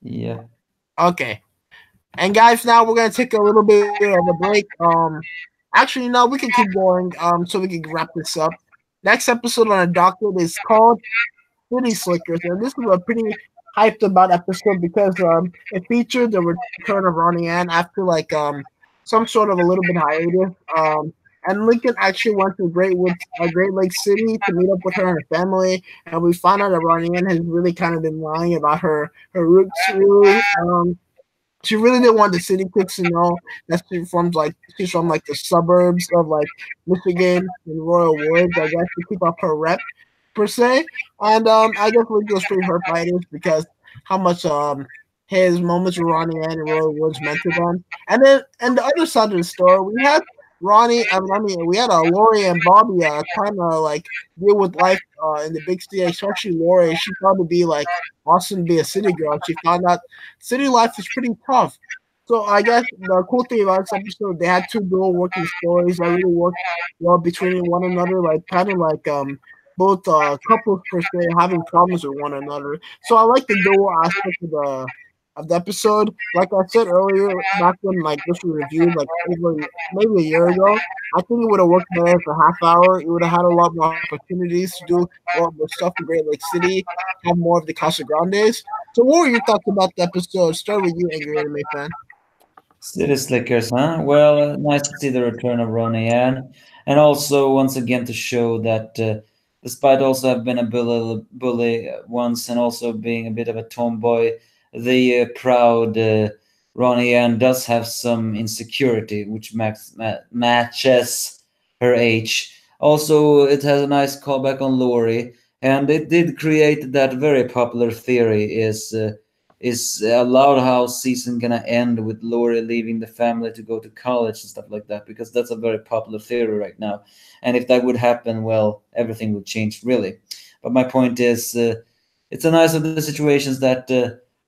Yeah. Okay. And guys, now we're gonna take a little bit of a break. Actually, no, we can keep going. So we can wrap this up. Next episode on our docket is called City Slickers, and this is a pretty hyped about episode because it featured the return of Ronnie Ann after like some sort of a little bit hiatus. And Lincoln actually went to Great Lake City to meet up with her and her family, and we found out that Ronnie Ann has really kind of been lying about her roots. Really, she really didn't want the city kids to know that she's from like the suburbs of like Michigan and Royal Woods. I guess to keep up her rep per se. And I guess Lincoln was pretty hurt by this because how much his moments with Ronnie and Roy Woods meant to them. And then and the other side of the story, we had we had Lori and Bobby kind of like deal with life in the big city, especially Lori. She thought to be like awesome to be a city girl. She found out city life is pretty tough. So I guess the cool thing about this episode, they had two dual working stories that really worked well between one another, like kind of like both couples per se having problems with one another. So I like the dual aspect of the episode. Like I said earlier, back when like this was reviewed like over maybe a year ago, I think it would have worked better for half hour. It would have had a lot more opportunities to do a lot more stuff in Great Lake City, have more of the Casa Grandes. So what were your thoughts about the episode? Start with you, angry anime fan. City Slickers, huh? Well, nice to see the return of Ronnie Ann, and also once again to show that despite also have been a bully once and also being a bit of a tomboy, the proud Ronnie Ann does have some insecurity, which matches her age. Also, it has a nice callback on Lori, and it did create that very popular theory is a Loud House season gonna end with Lori leaving the family to go to college and stuff like that? Because that's a very popular theory right now. And if that would happen, well, everything would change really. But my point is, it's a nice of the situations that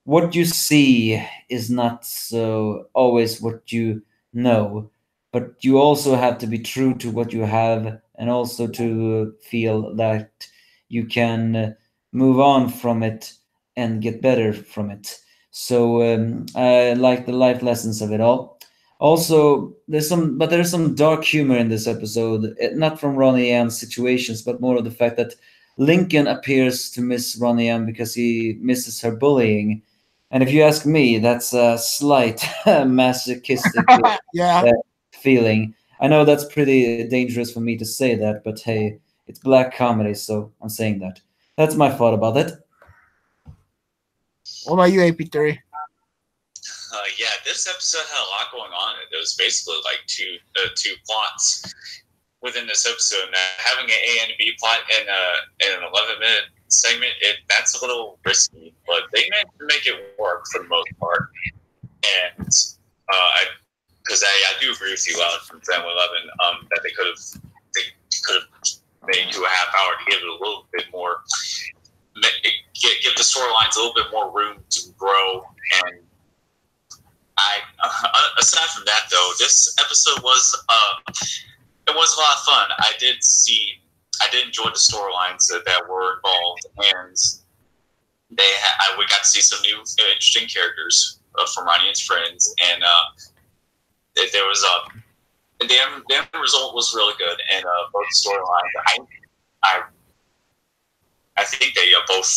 what you see is not so always what you know, but you also have to be true to what you have, and also to feel that you can move on from it and get better from it. So I like the life lessons of it all. Also, there's some dark humor in this episode, not from Ronnie Ann's situations, but more of the fact that Lincoln appears to miss Ronnie Ann because he misses her bullying. And if you ask me, that's a slight masochistic Yeah. feeling. I know that's pretty dangerous for me to say that, but hey, it's black comedy, so I'm saying that. That's my thought about it. What about you, AP3? Yeah, this episode had a lot going on. There was basically like two plots within this episode. Now, having an A and a B plot in an 11-minute segment, that's a little risky, but they managed to make it work for the most part. And because I do agree with you, Alan, from Family 11, that they could have made to a half hour to give it a little bit more, give the storylines a little bit more room to grow. And aside from that, though, this episode was it was a lot of fun. I did enjoy the storylines that were involved, and we got to see some new interesting characters from Ronnie and his friends, and there was the end result was really good, and both storylines. I think they both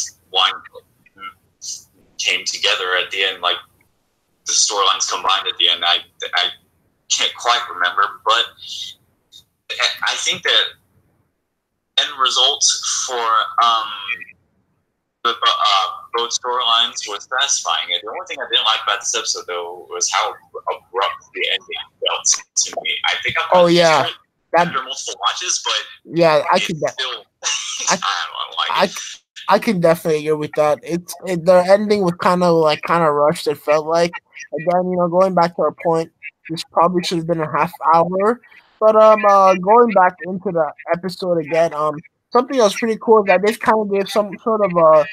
came together at the end, like the storylines combined at the end. I can't quite remember, but I think that end results for both storylines was satisfying. And the only thing I didn't like about this episode, though, was how abrupt the ending felt to me. I think I'm after multiple watches, but yeah, I could still. I don't like it. I can definitely agree with that. The ending was kind of rushed. It felt like again, going back to our point, this probably should have been a half hour. But going back into the episode again, something that was pretty cool is that this kind of gave some sort of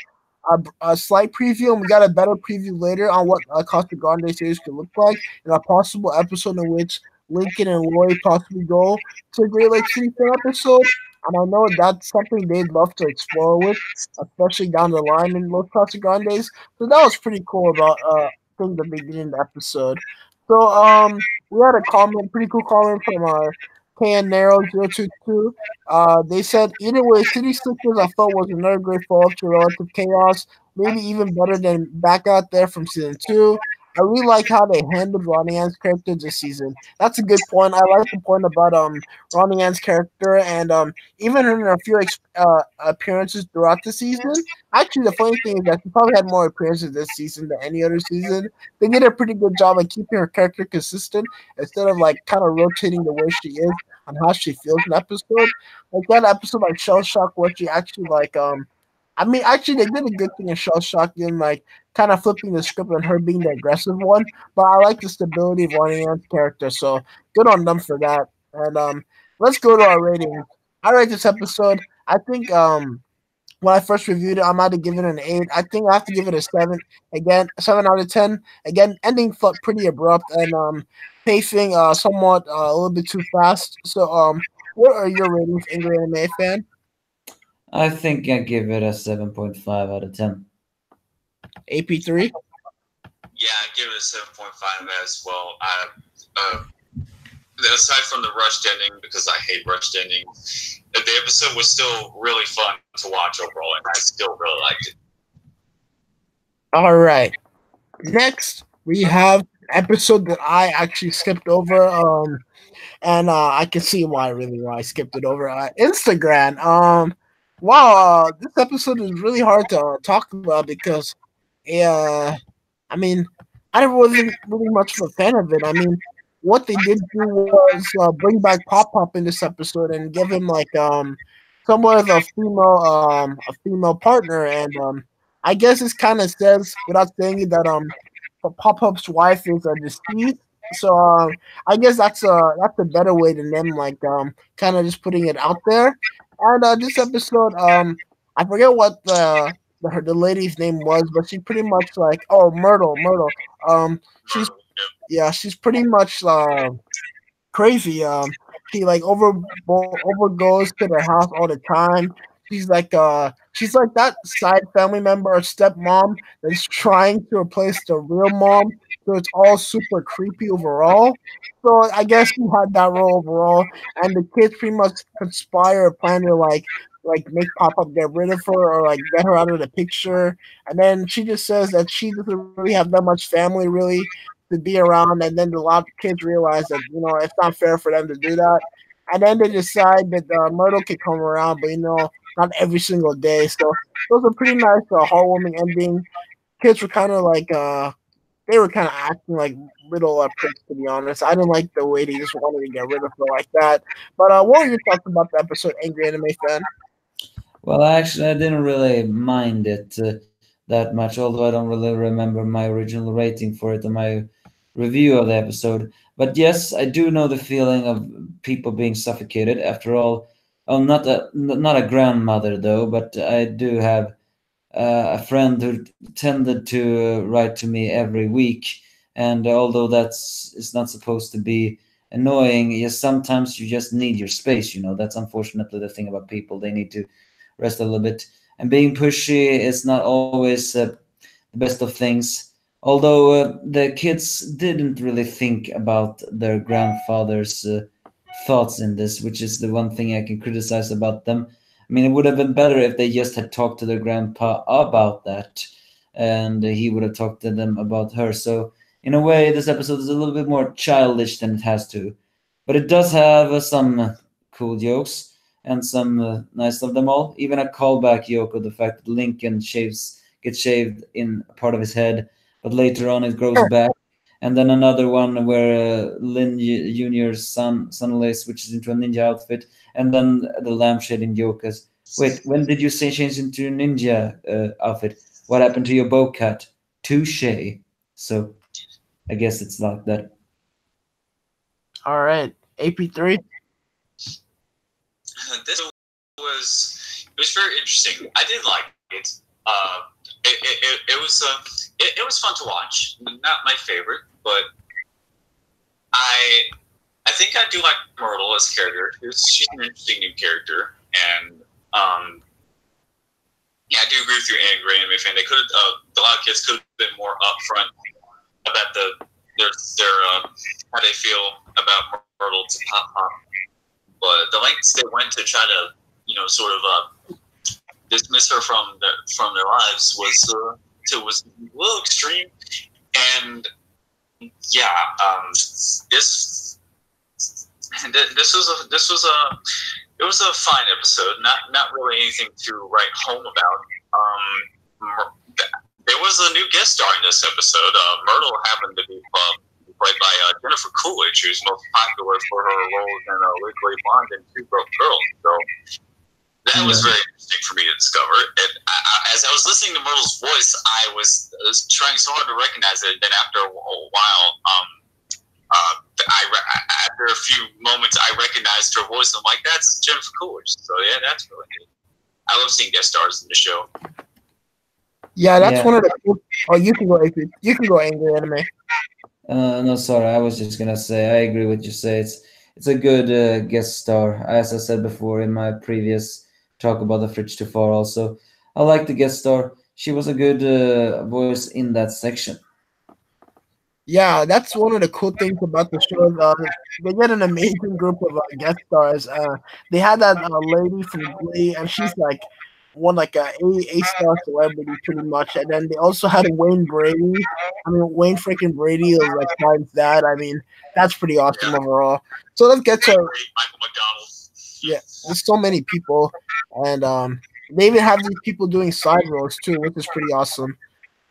a slight preview, and we got a better preview later on what a Costa Grande series could look like in a possible episode in which Lincoln and Lori possibly go to Great Lake City for an episode. And I know that's something they'd love to explore with, especially down the line in Los Casa Grandes. So that was pretty cool about things that they did in the episode. So we had a comment, pretty cool comment from KN Narrow 022. They said either way, City Slickers I felt was another great follow-up to relative chaos. maybe even better than back out there from season 2. I really like how they handled Ronnie Anne's character this season. That's a good point. I like the point about Ronnie Anne's character and even in a few appearances throughout the season. Actually, the funny thing is that she probably had more appearances this season than any other season. They did a pretty good job of keeping her character consistent instead of like kind of rotating the way she is and how she feels in episode. Like that episode like Shell Shock where she actually like I mean actually they did a good thing in Shell Shock in like kind of flipping the script and her being the aggressive one. But I like the stability of Ronnie Anne's character, so good on them for that. And let's go to our ratings. I rate this episode. I think when I first reviewed it, I might have given it an 8. I think I have to give it a 7. Again, 7 out of 10. Again, ending felt pretty abrupt and pacing somewhat a little bit too fast. So what are your ratings, Angry Anime Fan? I think I give it a 7.5 out of 10. AP3? Yeah, I give it a 7.5 as well. Aside from the rushed ending, because I hate rushed endings, the episode was still really fun to watch overall, and I still really liked it. All right. Next, we have an episode that I actually skipped over. And I can see why I skipped it over. Insta-Gran. Wow, this episode is really hard to talk about because, I mean, I wasn't really much of a fan of it. I mean, what they did do was bring back Pop Pop in this episode and give him like somewhat of a female partner, and I guess this kind of says without saying it that Pop Pop's wife is deceased. So I guess that's a better way than them like kind of just putting it out there. And this episode, I forget what the lady's name was, but she pretty much like Myrtle. She's she's pretty much crazy. She like overgoes to their house all the time. She's like that side family member or stepmom that's trying to replace the real mom. So it's all super creepy overall. So I guess she had that role overall, and the kids pretty much conspire, plan to like make Pop Up get rid of her or like get her out of the picture. And then she just says that she doesn't really have that much family really to be around, and then a lot of kids realize that it's not fair for them to do that, and then they decide that Myrtle can come around, but not every single day. So it was a pretty nice, heartwarming ending. Kids were kind of like they were kind of acting like little pricks, to be honest. I didn't like the way they just wanted to get rid of her like that. But what were your thoughts about the episode, Angry Anime Fan? Well, actually, I didn't really mind it that much, although I don't really remember my original rating for it or my review of the episode. But yes, I do know the feeling of people being suffocated. After all, not a grandmother though, but I do have a friend who tended to write to me every week, and although it's not supposed to be annoying, yes, sometimes you just need your space. That's unfortunately the thing about people; they need to rest a little bit. And being pushy is not always the best of things. Although the kids didn't really think about their grandfather's thoughts in this, which is the one thing I can criticize about them. I mean, it would have been better if they just had talked to their grandpa about that, and he would have talked to them about her. So, in a way, this episode is a little bit more childish than it has to. But it does have some cool jokes and some nice of them all. Even a callback joke of the fact that Lincoln gets shaved in part of his head, but later on it grows back. And then another one where Lin Jr.'s son suddenly switches into a ninja outfit, and then the lampshading joke is, "Wait, when did you say change into a ninja outfit? What happened to your bow cut? Touche." So I guess it's like that. All right, AP3. This was very interesting. I did like it. It was fun to watch. Not my favorite, but I think I do like Myrtle as a character. She's an interesting new character, and yeah, I do agree with you, Angry Anime Fan. They could a lot of kids could have been more upfront about their how they feel about Myrtle to Pop Pop, but the lengths they went to try to sort of dismiss her from their lives was a little extreme. And yeah, this was a fine episode. Not really anything to write home about. There was a new guest star in this episode. Myrtle happened to be played by Jennifer Coolidge, who's most popular for her roles in Legally Blonde and Two Broke Girls. So that was very interesting for me to discover. And as I was listening to Myrtle's voice, I was trying so hard to recognize it. Then after a while, after a few moments, I recognized her voice. I'm like, that's Jennifer Coolidge. So yeah, that's really good. I love seeing guest stars in the show. Yeah, that's one of the. Oh, you can go. You can go, Angry Anime. No, sorry. I was just gonna say I agree with you. Say it's a good guest star. As I said before in my previous talk about the Fridge Too Far. Also, I like the guest star. She was a good voice in that section. Yeah, that's one of the cool things about the show. They get an amazing group of guest stars. They had that lady from Glee, and she's like like a star celebrity pretty much. And then they also had Wayne Brady. I mean, Wayne freaking Brady is like finds that. I mean, that's pretty awesome overall. So let's get to Michael McDonald. Yeah. There's so many people, and they even have these people doing side roles too, which is pretty awesome.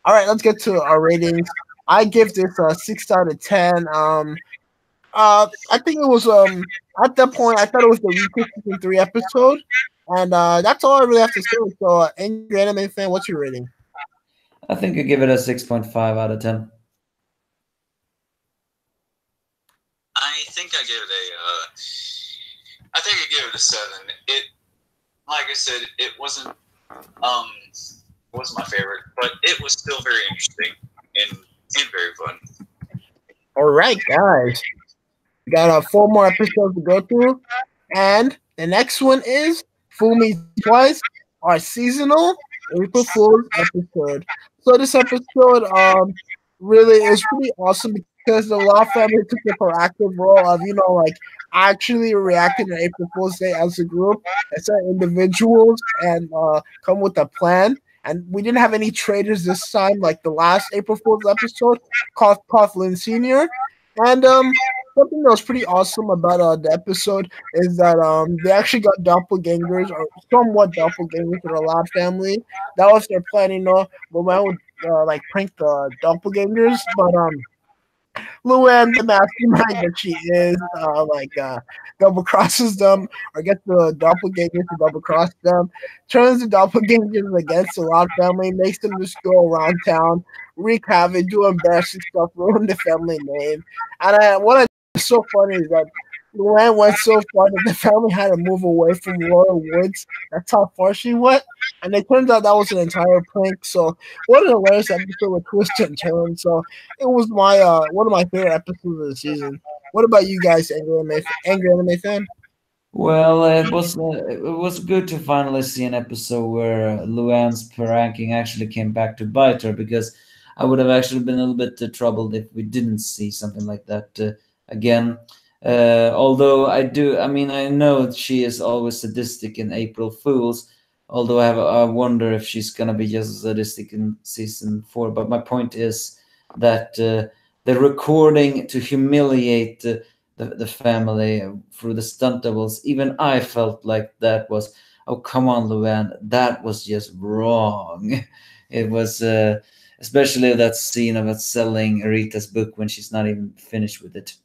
All right, let's get to our ratings. I give this a 6 out of 10. I think it was at that point I thought it was the weakest season 3 episode, and that's all I really have to say. So, Angry Anime fan, what's your rating? I think I give it a 6.5 out of 10. I think I gave it a 7. It, like I said, it wasn't my favorite, but it was still very interesting and very fun. All right, guys, we got 4 more episodes to go through, and the next one is Fool Me Twice, our seasonal April Fool's episode. So this episode really is pretty awesome because the Law family took the proactive role of like actually reacting to April Fool's Day as a group instead of individuals and come with a plan. And we didn't have any traitors this time, like the last April Fool's episode, Coughlin Sr. And something that was pretty awesome about the episode is that they actually got doppelgangers, or somewhat doppelgangers, for the Loud family. That was their plan, but would like prank the doppelgangers. But Luann, the mastermind that she is, double crosses them, or gets the doppelgangers to double cross them, turns the doppelgangers against the Loud family, makes them just go around town, wreak havoc, do embarrassing stuff, ruin the family name. And what is so funny is that Luann went so far that the family had to move away from Royal Woods. That's how far she went. And it turns out that was an entire prank. So what an hilarious episode with twists and turns. So it was my one of my favorite episodes of the season. What about you guys, Angry Anime fan? Well, it was good to finally see an episode where Luann's pranking actually came back to bite her, because I would have actually been a little bit troubled if we didn't see something like that again. Although I know she is always sadistic in April Fools. Although I wonder if she's gonna be just as sadistic in season 4. But my point is that the recording to humiliate the family through the stunt doubles, even I felt like that was, oh come on, Luann, that was just wrong. It was especially that scene of it selling Rita's book when she's not even finished with it.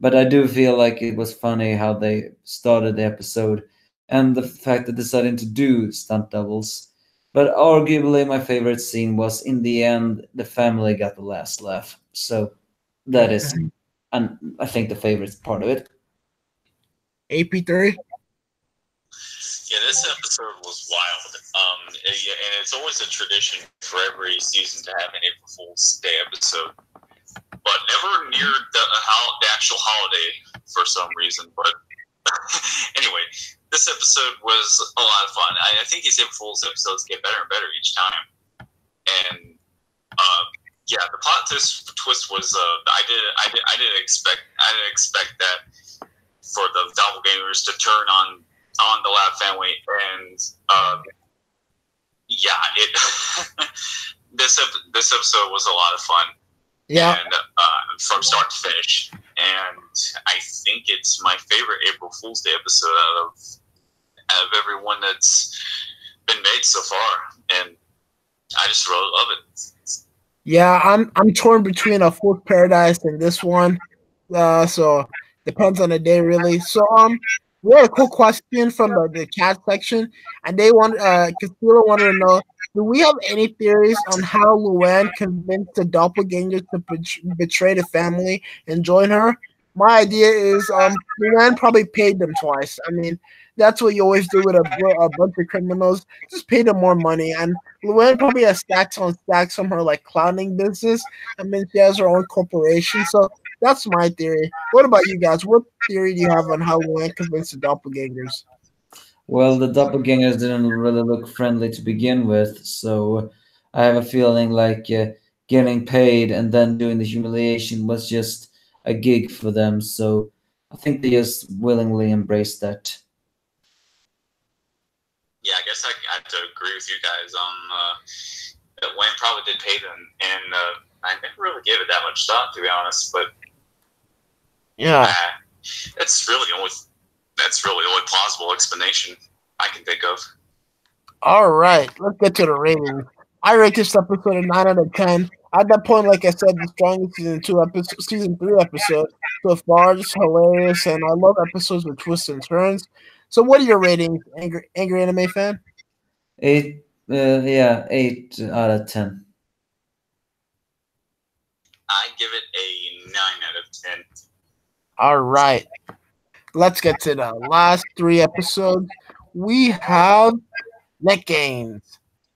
But I do feel like it was funny how they started the episode and the fact that they decided to do stunt doubles. But arguably my favorite scene was in the end, the family got the last laugh. So that is, and I think, the favorite part of it. AP3? Yeah, this episode was wild. And it's always a tradition for every season to have an April Fool's Day episode, but never near the actual holiday for some reason. But anyway, this episode was a lot of fun. I think these April Fool's episodes get better and better each time. And yeah, the plot twist was I didn't expect that for the doppelgangers to turn on the Lab family, and yeah, it this episode was a lot of fun. Yeah. And from start to finish, and I think it's my favorite April Fool's Day episode out of everyone that's been made so far, and I just really love it. Yeah, I'm torn between a Fool's Paradise and this one. So depends on the day really. So we had a cool question from the chat section, and they want Castillo wanted to know, do we have any theories on how Luann convinced the doppelganger to betray the family and join her? My idea is Luann probably paid them twice. I mean, that's what you always do with a bunch of criminals. Just pay them more money. And Luann probably has stacks on stacks from her like clowning business. I mean, she has her own corporation. So that's my theory. What about you guys? What theory do you have on how Luann convinced the doppelgangers? Well, the doppelgangers didn't really look friendly to begin with, so I have a feeling like getting paid and then doing the humiliation was just a gig for them. So I think they just willingly embraced that. Yeah, I guess I have to agree with you guys on that Wayne probably did pay them, and I never really gave it that much thought, to be honest. But yeah, that's really the only plausible explanation I can think of. All right, let's get to the ratings. I rate this episode a 9 out of 10. At that point, like I said, the strongest season 3 episode so far. Just hilarious, and I love episodes with twists and turns. So, what are your ratings, Angry Anime Fan? 8, 8 out of 10. I give it a 9 out of 10. All right, let's get to the last 3 episodes. We have Net Games.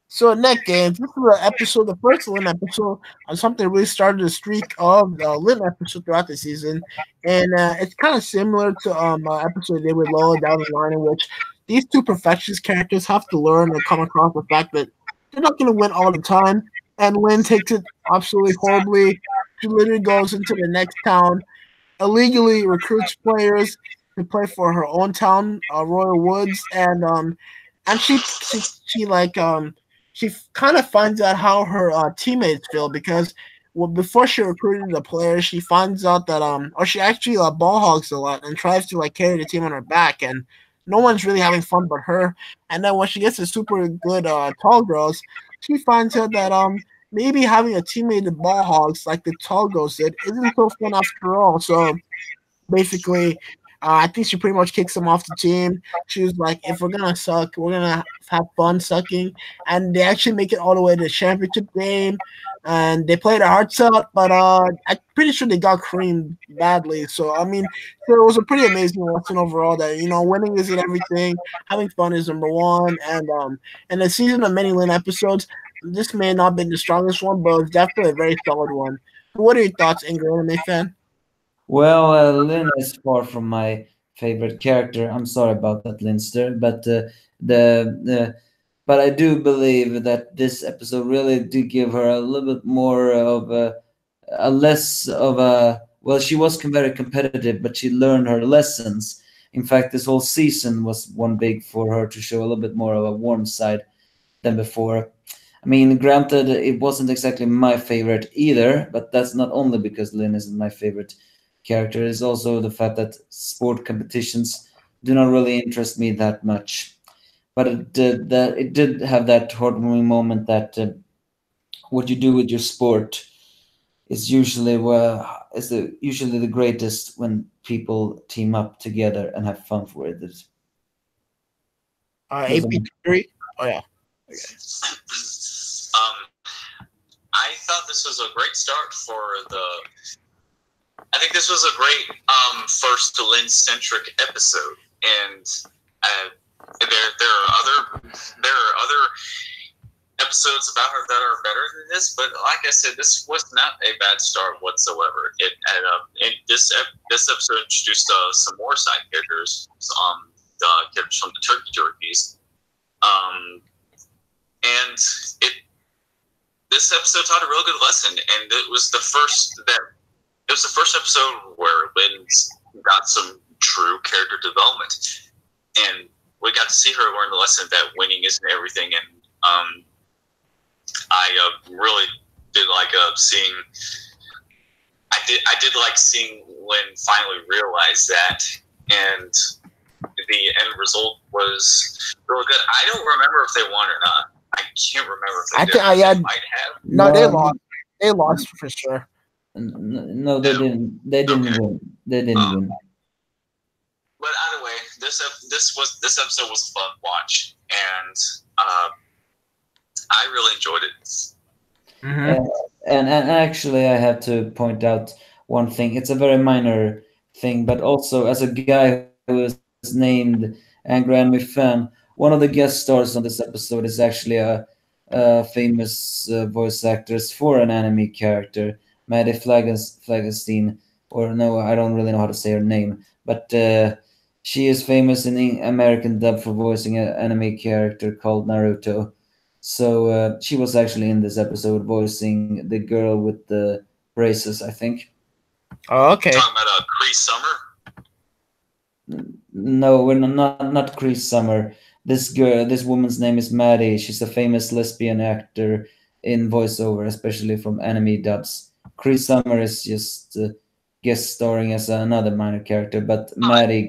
So Net Games, this is the episode, the first Lynn episode on something that really started a streak of Lynn episode throughout the season, and it's kind of similar to episode they would lower down the line in which these two perfectionist characters have to learn and come across the fact that they're not going to win all the time, and Lynn takes it absolutely horribly. She literally goes into the next town, illegally recruits players to play for her own town, Royal Woods, and she kind of finds out how her teammates feel because before she recruited the players, she finds out that or she actually ball hogs a lot and tries to like carry the team on her back, and no one's really having fun but her. And then when she gets the super good tall girls, she finds out that maybe having a teammate that ball hogs like the tall girls did isn't so fun after all. So basically, I think she pretty much kicks them off the team. She was like, if we're going to suck, we're going to have fun sucking. And they actually make it all the way to the championship game. And they played their hearts out, but I'm pretty sure they got creamed badly. So, I mean, so it was a pretty amazing lesson overall that, winning isn't everything. Having fun is number one. And the season of many Lynn episodes, this may not have been the strongest one, but it's definitely a very solid one. What are your thoughts, Angry Anime Fan? Well, Lynn is far from my favorite character. I'm sorry about that, Linster, but but I do believe that this episode really did give her a little bit more of a less of a. Well, she was very competitive, but she learned her lessons. In fact, this whole season was one big for her to show a little bit more of a warm side than before. I mean, granted, it wasn't exactly my favorite either, but that's not only because Lynn isn't my favorite character. It's also the fact that sport competitions do not really interest me that much. But it did have that heartwarming moment that what you do with your sport is usually usually the greatest when people team up together and have fun with it. AP3? Oh, yeah. Okay. I thought this was a great start for I think this was a great first Lynn-centric episode, and there are other episodes about her that are better than this. But like I said, this was not a bad start whatsoever. This episode introduced some more side characters, the characters from the Turkey Turkeys, and this episode taught a real good lesson, and it was the first episode where Lynn got some true character development, and we got to see her learn the lesson that winning isn't everything, and I really did like seeing. I did like seeing Lynn finally realize that, and the end result was really good. I don't remember if they won or not. I can't remember if they did. They might have. No, they lost. They lost for sure. No, they didn't. They didn't win. They didn't win. But either way, this episode was a fun watch, and I really enjoyed it. Mm-hmm. And actually, I have to point out one thing. It's a very minor thing, but also as a guy who is named Angry Anime Fan, one of the guest stars on this episode is actually a famous voice actress for an anime character, Maddie Flagenstein, or no, I don't really know how to say her name, but she is famous in the American dub for voicing an anime character called Naruto. So she was actually in this episode voicing the girl with the braces, I think. Oh, okay. Talking about Cree Summer? No, we're not Cree Summer. This woman's name is Maddie. She's a famous lesbian actor in voiceover, especially from anime dubs. Cree Summer is just guest starring as another minor character, but Maddie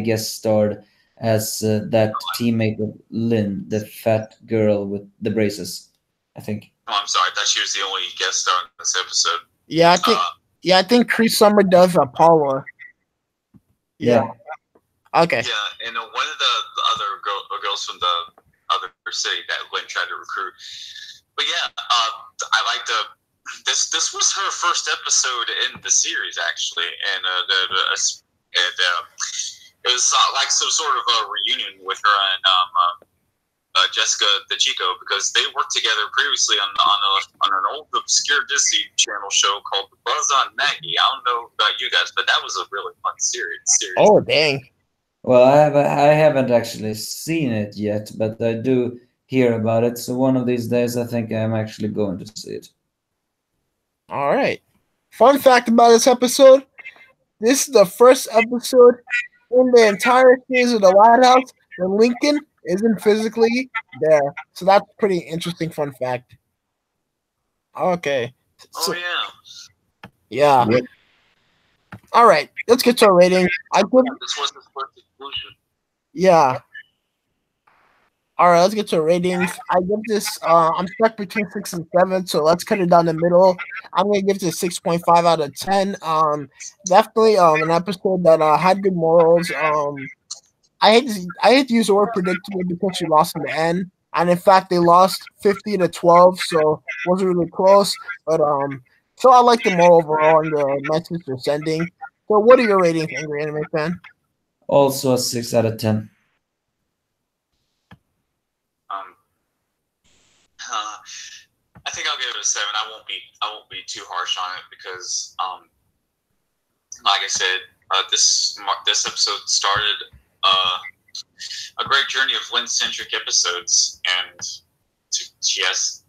guest starred as that teammate of Lynn, the fat girl with the braces, I think. Oh, I'm sorry. I thought she was the only guest star in this episode. Yeah, I think Cree Summer does Paula. Yeah. Yeah, Okay. and one of the other girls from the other city that Lynn tried to recruit. But yeah, I like this was her first episode in the series actually, and it was like some sort of a reunion with her and Jessica the Chico, because they worked together previously on an old obscure Disney Channel show called Buzz on Maggie. I don't know about you guys, but that was a really fun series. Oh dang! Well, I haven't actually seen it yet, but I do hear about it. So one of these days, I think I'm actually going to see it. All right. Fun fact about this episode: this is the first episode in the entire series of the Lighthouse where Lincoln isn't physically there. So that's pretty interesting fun fact. Okay. So, yeah. Yeah. All right. Let's get to our rating. This was the first exclusion. Yeah. All right, let's get to ratings. I give this. I'm stuck between 6 and 7, so let's cut it down the middle. I'm gonna give this 6.5 out of 10. Definitely an episode that had good morals. I hate to use the word predictable because she lost in the end, and in fact they lost 50-12, so it wasn't really close. But so I like the moral overall and the message they're sending. So what are your ratings, Angry Anime Fan? Also a 6 out of 10. I think I'll give it a 7. I won't be too harsh on it because, like I said, this episode started a great journey of Lynn-centric episodes, and she has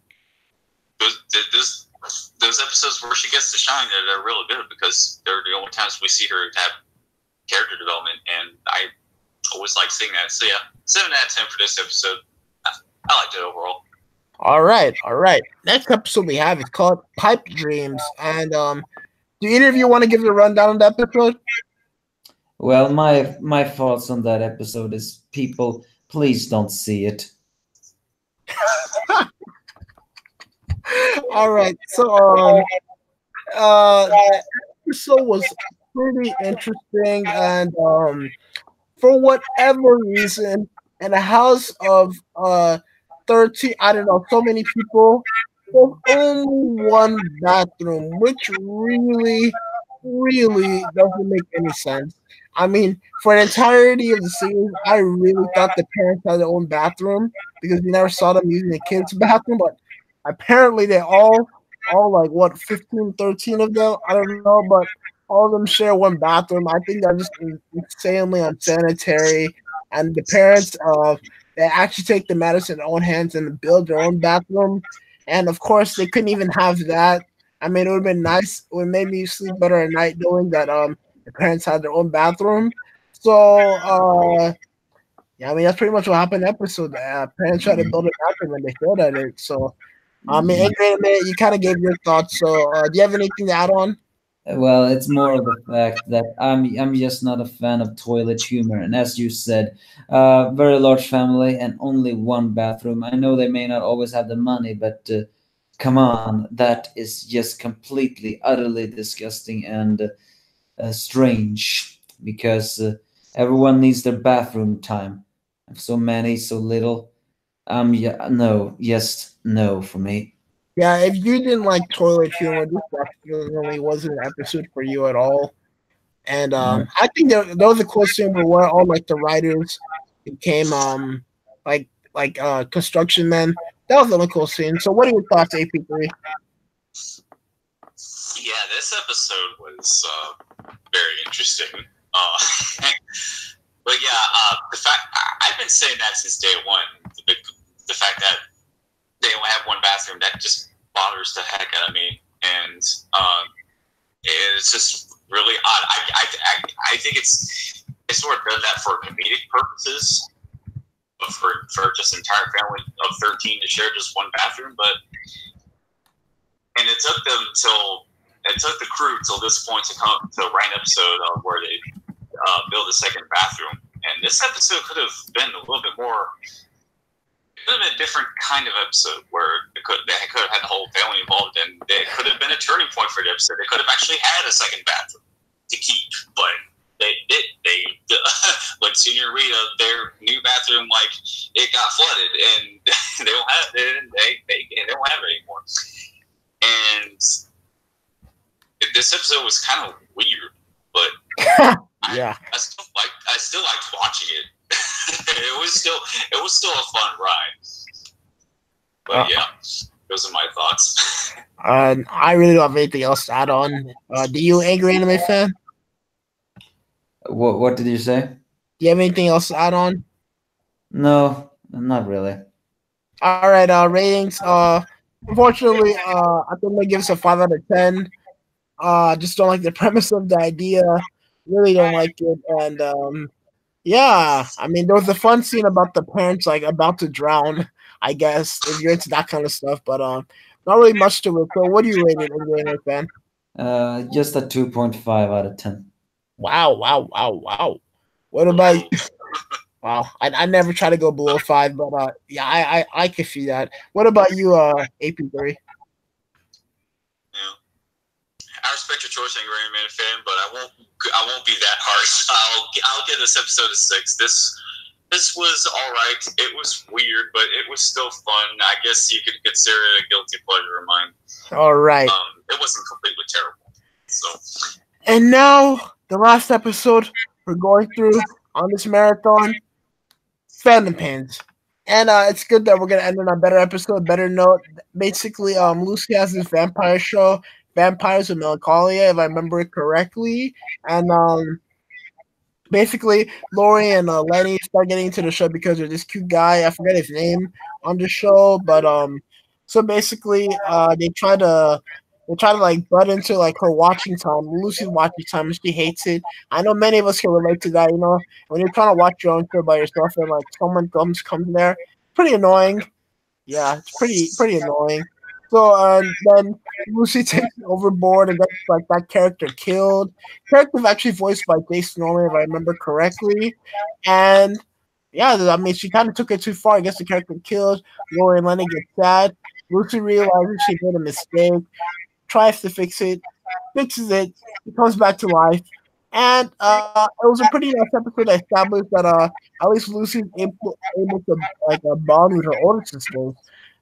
those episodes where she gets to shine that are really good because they're the only times we see her have character development, and I always like seeing that. So yeah, 7 out of 10 for this episode. I liked it overall. All right. Next episode we have is called Pipe Dreams, and do either of you want to give a rundown of the episode? Well, my thoughts on that episode is, people, please don't see it. All right, so the episode was pretty interesting, and for whatever reason, in a house of 13, I don't know, so many people, there's only one bathroom, which really doesn't make any sense. I mean, for the entirety of the series, I really thought the parents had their own bathroom because we never saw them using the kids' bathroom, but apparently they all like, what, 15, 13 of them? I don't know, but all of them share one bathroom. I think they're just insanely unsanitary, and the parents they actually take the matters in their own hands and build their own bathroom. And of course, they couldn't even have that. I mean, it would have been nice. It would make me sleep better at night knowing that the parents had their own bathroom. So Yeah, I mean that's pretty much what happened in the episode. Parents tried to build a bathroom and they failed at it. So, I mean, Yeah. Adrian, man, you kind of gave your thoughts. So, do you have anything to add on? Well, it's more of the fact that I'm just not a fan of toilet humor, and as you said, very large family and only one bathroom. I know they may not always have the money, but come on, that is just completely, utterly disgusting and strange because everyone needs their bathroom time. So many, so little. Yeah, no, just no for me. Yeah, if you didn't like toilet humor, this definitely wasn't an episode for you at all. And No. I think there was a cool scene where all like the writers became like construction men. That was a cool scene. So, what are your thoughts, AP3? Yeah, this episode was very interesting. But yeah, the fact I've been saying that since day one. The fact that they only have one bathroom, that just bothers the heck out of me, and it's just really odd. I think it's sort of done that for comedic purposes, for just an entire family of 13 to share just one bathroom, and it took the crew till this point to come to write an episode where they build a second bathroom, and this episode could have been a little bit more. It could have been a different kind of episode where they could have had the whole family involved, and it could have been a turning point for the episode. They could have actually had a second bathroom to keep, but they like Senior Rita, their new bathroom, like it got flooded, and they don't have it. They don't have it anymore. And this episode was kind of weird, but Yeah. I still liked watching it. it was still a fun ride. But yeah, those are my thoughts. I really don't have anything else to add on. Do you, angry anime fan? What did you say? Do you have anything else to add on? No, not really. All right, ratings. Unfortunately, I think I'm gonna give us a 5 out of 10. Just don't like the premise of the idea. Really don't like it, and yeah, I mean, there was a fun scene about the parents like about to drown. I guess if you're into that kind of stuff, but not really much to it. So, what do you rate it, anime fan? Just a 2.5 out of 10. Wow, wow, wow, wow. What about? Wow, I never try to go below 5, but yeah, I can see that. What about you, AP3? Yeah. I respect your choice, Angry Anime fan, but I won't be that harsh. I'll give this episode a 6. This was all right. It was weird, but it was still fun. I guess you could consider it a guilty pleasure of mine. All right. It wasn't completely terrible. So. And now the last episode we're going through on this marathon, Fandom Pains. And it's good that we're gonna end on a better episode, better note. Basically, Lucy has this vampire show, Vampires of Melancholia, if I remember it correctly. And basically, Lori and Lenny start getting into the show because there's this cute guy, I forget his name, on the show, but so basically, they try to like butt into like her watching time, Lucy's watching time, and she hates it. I know many of us can relate to that. You know, when you're trying to watch your own show by yourself and like someone comes there, pretty annoying. Yeah, it's pretty annoying. So then Lucy takes it overboard and gets like that character killed. Character was actually voiced by Jason Norman, if I remember correctly. And yeah, I mean, she kind of took it too far. I guess the character killed. Lori and Lenny get sad. Lucy realizes she made a mistake, tries to fix it, fixes it, it comes back to life. And it was a pretty nice episode that established that at least Lucy's able to like bond with her older sisters.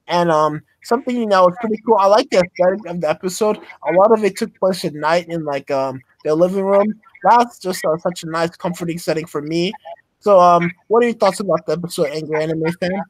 And something is pretty cool. I like the aesthetic of the episode. A lot of it took place at night in like their living room. That's just such a nice, comforting setting for me. So what are your thoughts about the episode, Angry Anime fan?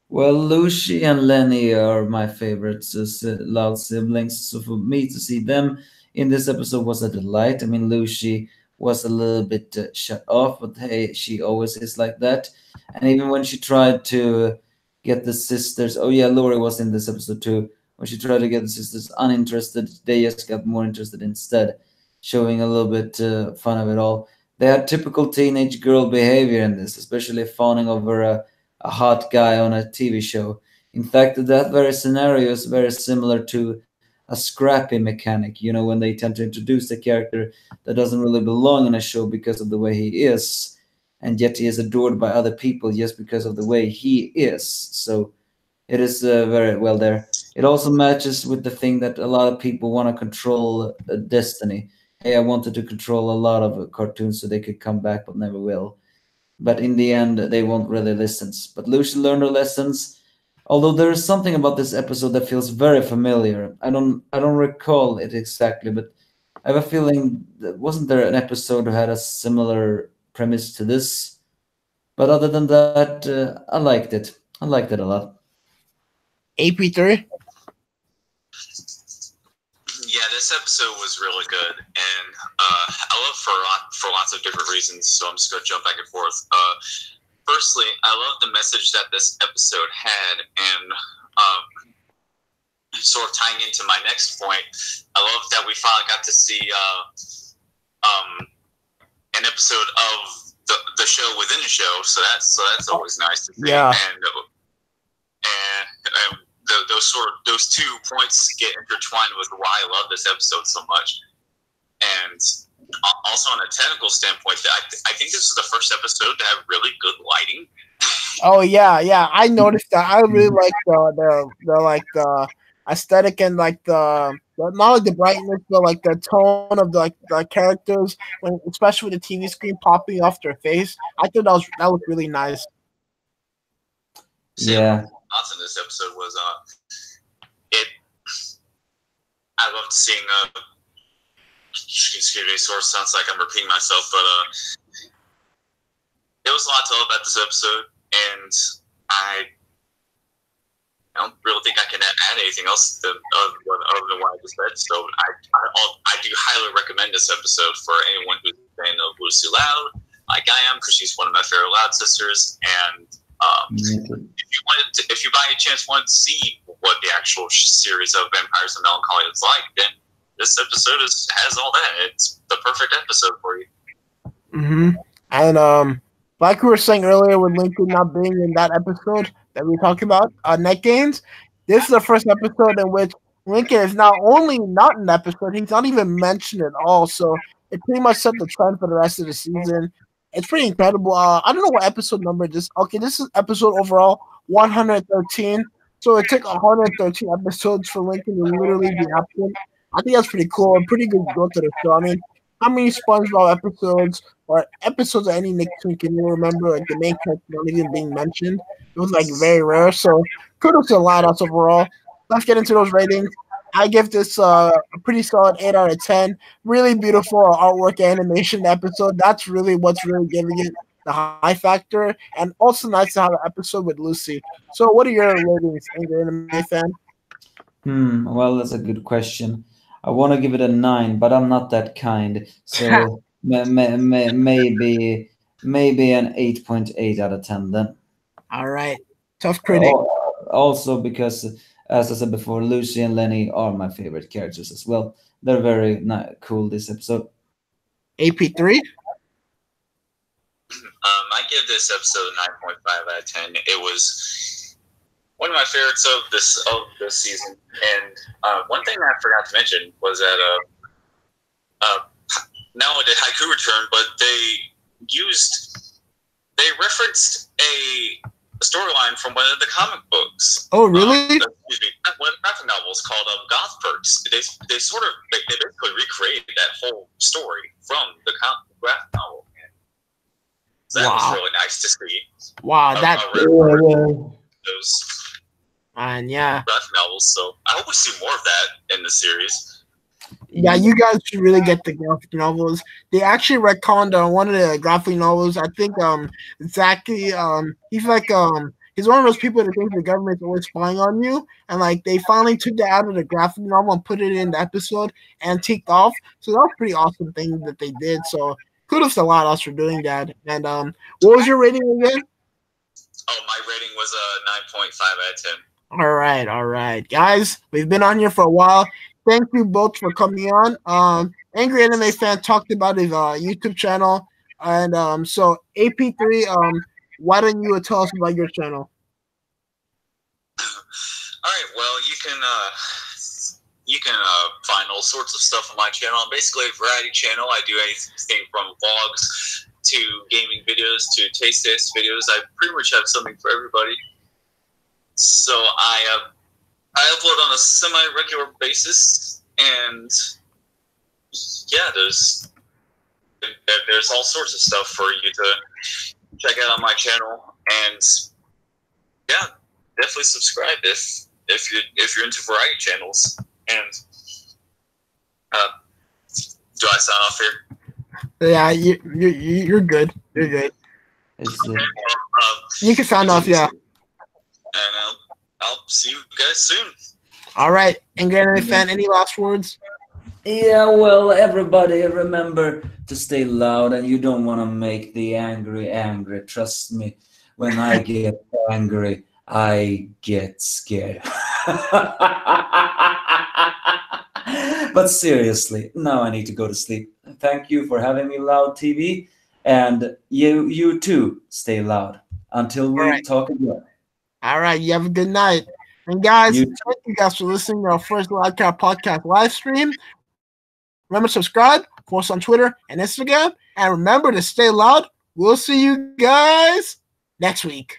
Well, Lucy and Lenny are my favorites loud siblings. So for me to see them in this episode was a delight. I mean, Lucy was a little bit shut off, but hey, she always is like that. And even when she tried to get the sisters, oh yeah, Lori was in this episode too. When she tried to get the sisters uninterested, they just got more interested instead, showing a little bit fun of it all. They had typical teenage girl behavior in this, especially fawning over a hot guy on a TV show. In fact, that very scenario is very similar to a scrappy mechanic, when they tend to introduce a character that doesn't really belong in a show because of the way he is, and yet he is adored by other people just because of the way he is. So it is very well there. It also matches with the thing that a lot of people want to control destiny. Hey, I wanted to control a lot of cartoons so they could come back, but never will. But in the end, they won't really listen. But Lucy learned her lessons. Although there is something about this episode that feels very familiar. I don't recall it exactly, but I have a feeling that wasn't there an episode who had a similar premise to this? But other than that, I liked it. I liked it a lot. AP3. Yeah, this episode was really good, and I love for lots of different reasons. So I'm just gonna jump back and forth. Firstly, I love the message that this episode had, and sort of tying into my next point, I love that we finally got to see an episode of the show within the show. So that's always nice to see. Yeah. And those 2 points get intertwined with why I love this episode so much. And also on a technical standpoint, I think this is the first episode to have really good lighting. Oh yeah, I noticed that. I really like the aesthetic and like the not like the brightness, but like the tone of the characters, when especially with the TV screen popping off their face. I thought that was really nice. Yeah. Lots in this episode was it. I loved seeing excuse me, sort of sounds like I'm repeating myself, but it was a lot to love about this episode, and I don't really think I can add anything else other than what I just said. So I do highly recommend this episode for anyone who's a fan of Lucy Loud, like I am, because she's one of my favorite Loud sisters. And if you by any chance want to see what the actual series of Vampires and Melancholy is like, then this episode has all that. It's the perfect episode for you. Mm-hmm. And like we were saying earlier, with Lincoln not being in that episode that we talked about, Net Games, this is the first episode in which Lincoln is not only not in the episode, he's not even mentioned at all. So it pretty much set the trend for the rest of the season. It's pretty incredible. I don't know what episode number this. Okay, this is episode overall 113. So it took 113 episodes for Lincoln to literally be absent. I think that's pretty cool and pretty good growth to the show. I mean, how many SpongeBob episodes or episodes of any Nicktoon can you remember, like the main character not even being mentioned? It was like very rare. So kudos to Lighthouse overall. Let's get into those ratings. I give this a pretty solid 8 out of 10. Really beautiful artwork animation episode. That's really what's really giving it the high factor. And also nice to have an episode with Lucy. So what are your ratings, Angry Anime fan? Well, that's a good question. I want to give it a 9, but I'm not that kind. So maybe an 8.8 out of 10 then. All right. Tough critic. Also because, as I said before, Lucy and Lenny are my favorite characters as well. They're very cool this episode. AP3? I give this episode a 9.5 out of 10. It was one of my favorites of this season. And one thing that I forgot to mention was that not only did Haiku return, but they referenced a storyline from one of the comic books. Oh, really? Excuse me, one of the graphic novels called Goth Perks. They basically recreated that whole story from the graphic novel. So that was really nice to see. Wow, those yeah, graphic novels. So I hope we see more of that in the series. Yeah, you guys should really get the graphic novels. They actually retconned one of the graphic novels. I think Zaki, he's like he's one of those people that thinks the government's always spying on you, and like they finally took that out of the graphic novel and put it in the episode and ticked off. So that was a pretty awesome thing that they did. So kudos to Lighthouse for doing that. And what was your rating again? Oh, my rating was a 9.5 out of 10. All right, guys. We've been on here for a while. Thank you both for coming on. Angry Anime Fan talked about his YouTube channel. And so AP3, why don't you tell us about your channel? All right. Well, you can find all sorts of stuff on my channel. I'm basically a variety channel. I do anything from vlogs to gaming videos to taste test videos. I pretty much have something for everybody. So I upload on a semi-regular basis, and yeah, there's all sorts of stuff for you to check out on my channel, and yeah, definitely subscribe if you're into variety channels. And do I sign off here? Yeah, you're good. You're good. You can sign off, yeah. And I'll see you guys soon. All right. And Granny fan, any last words? Yeah, well, everybody remember to stay loud, and you don't want to make the angry angry. Trust me, when I get angry, I get scared. But seriously, now I need to go to sleep. Thank you for having me, Loud TV, and you too, stay loud. Until we talk again. All right, you have a good night. And guys, thank you guys for listening to our first Loudcast podcast live stream. Remember to subscribe, follow us on Twitter and Instagram, and remember to stay loud. We'll see you guys next week.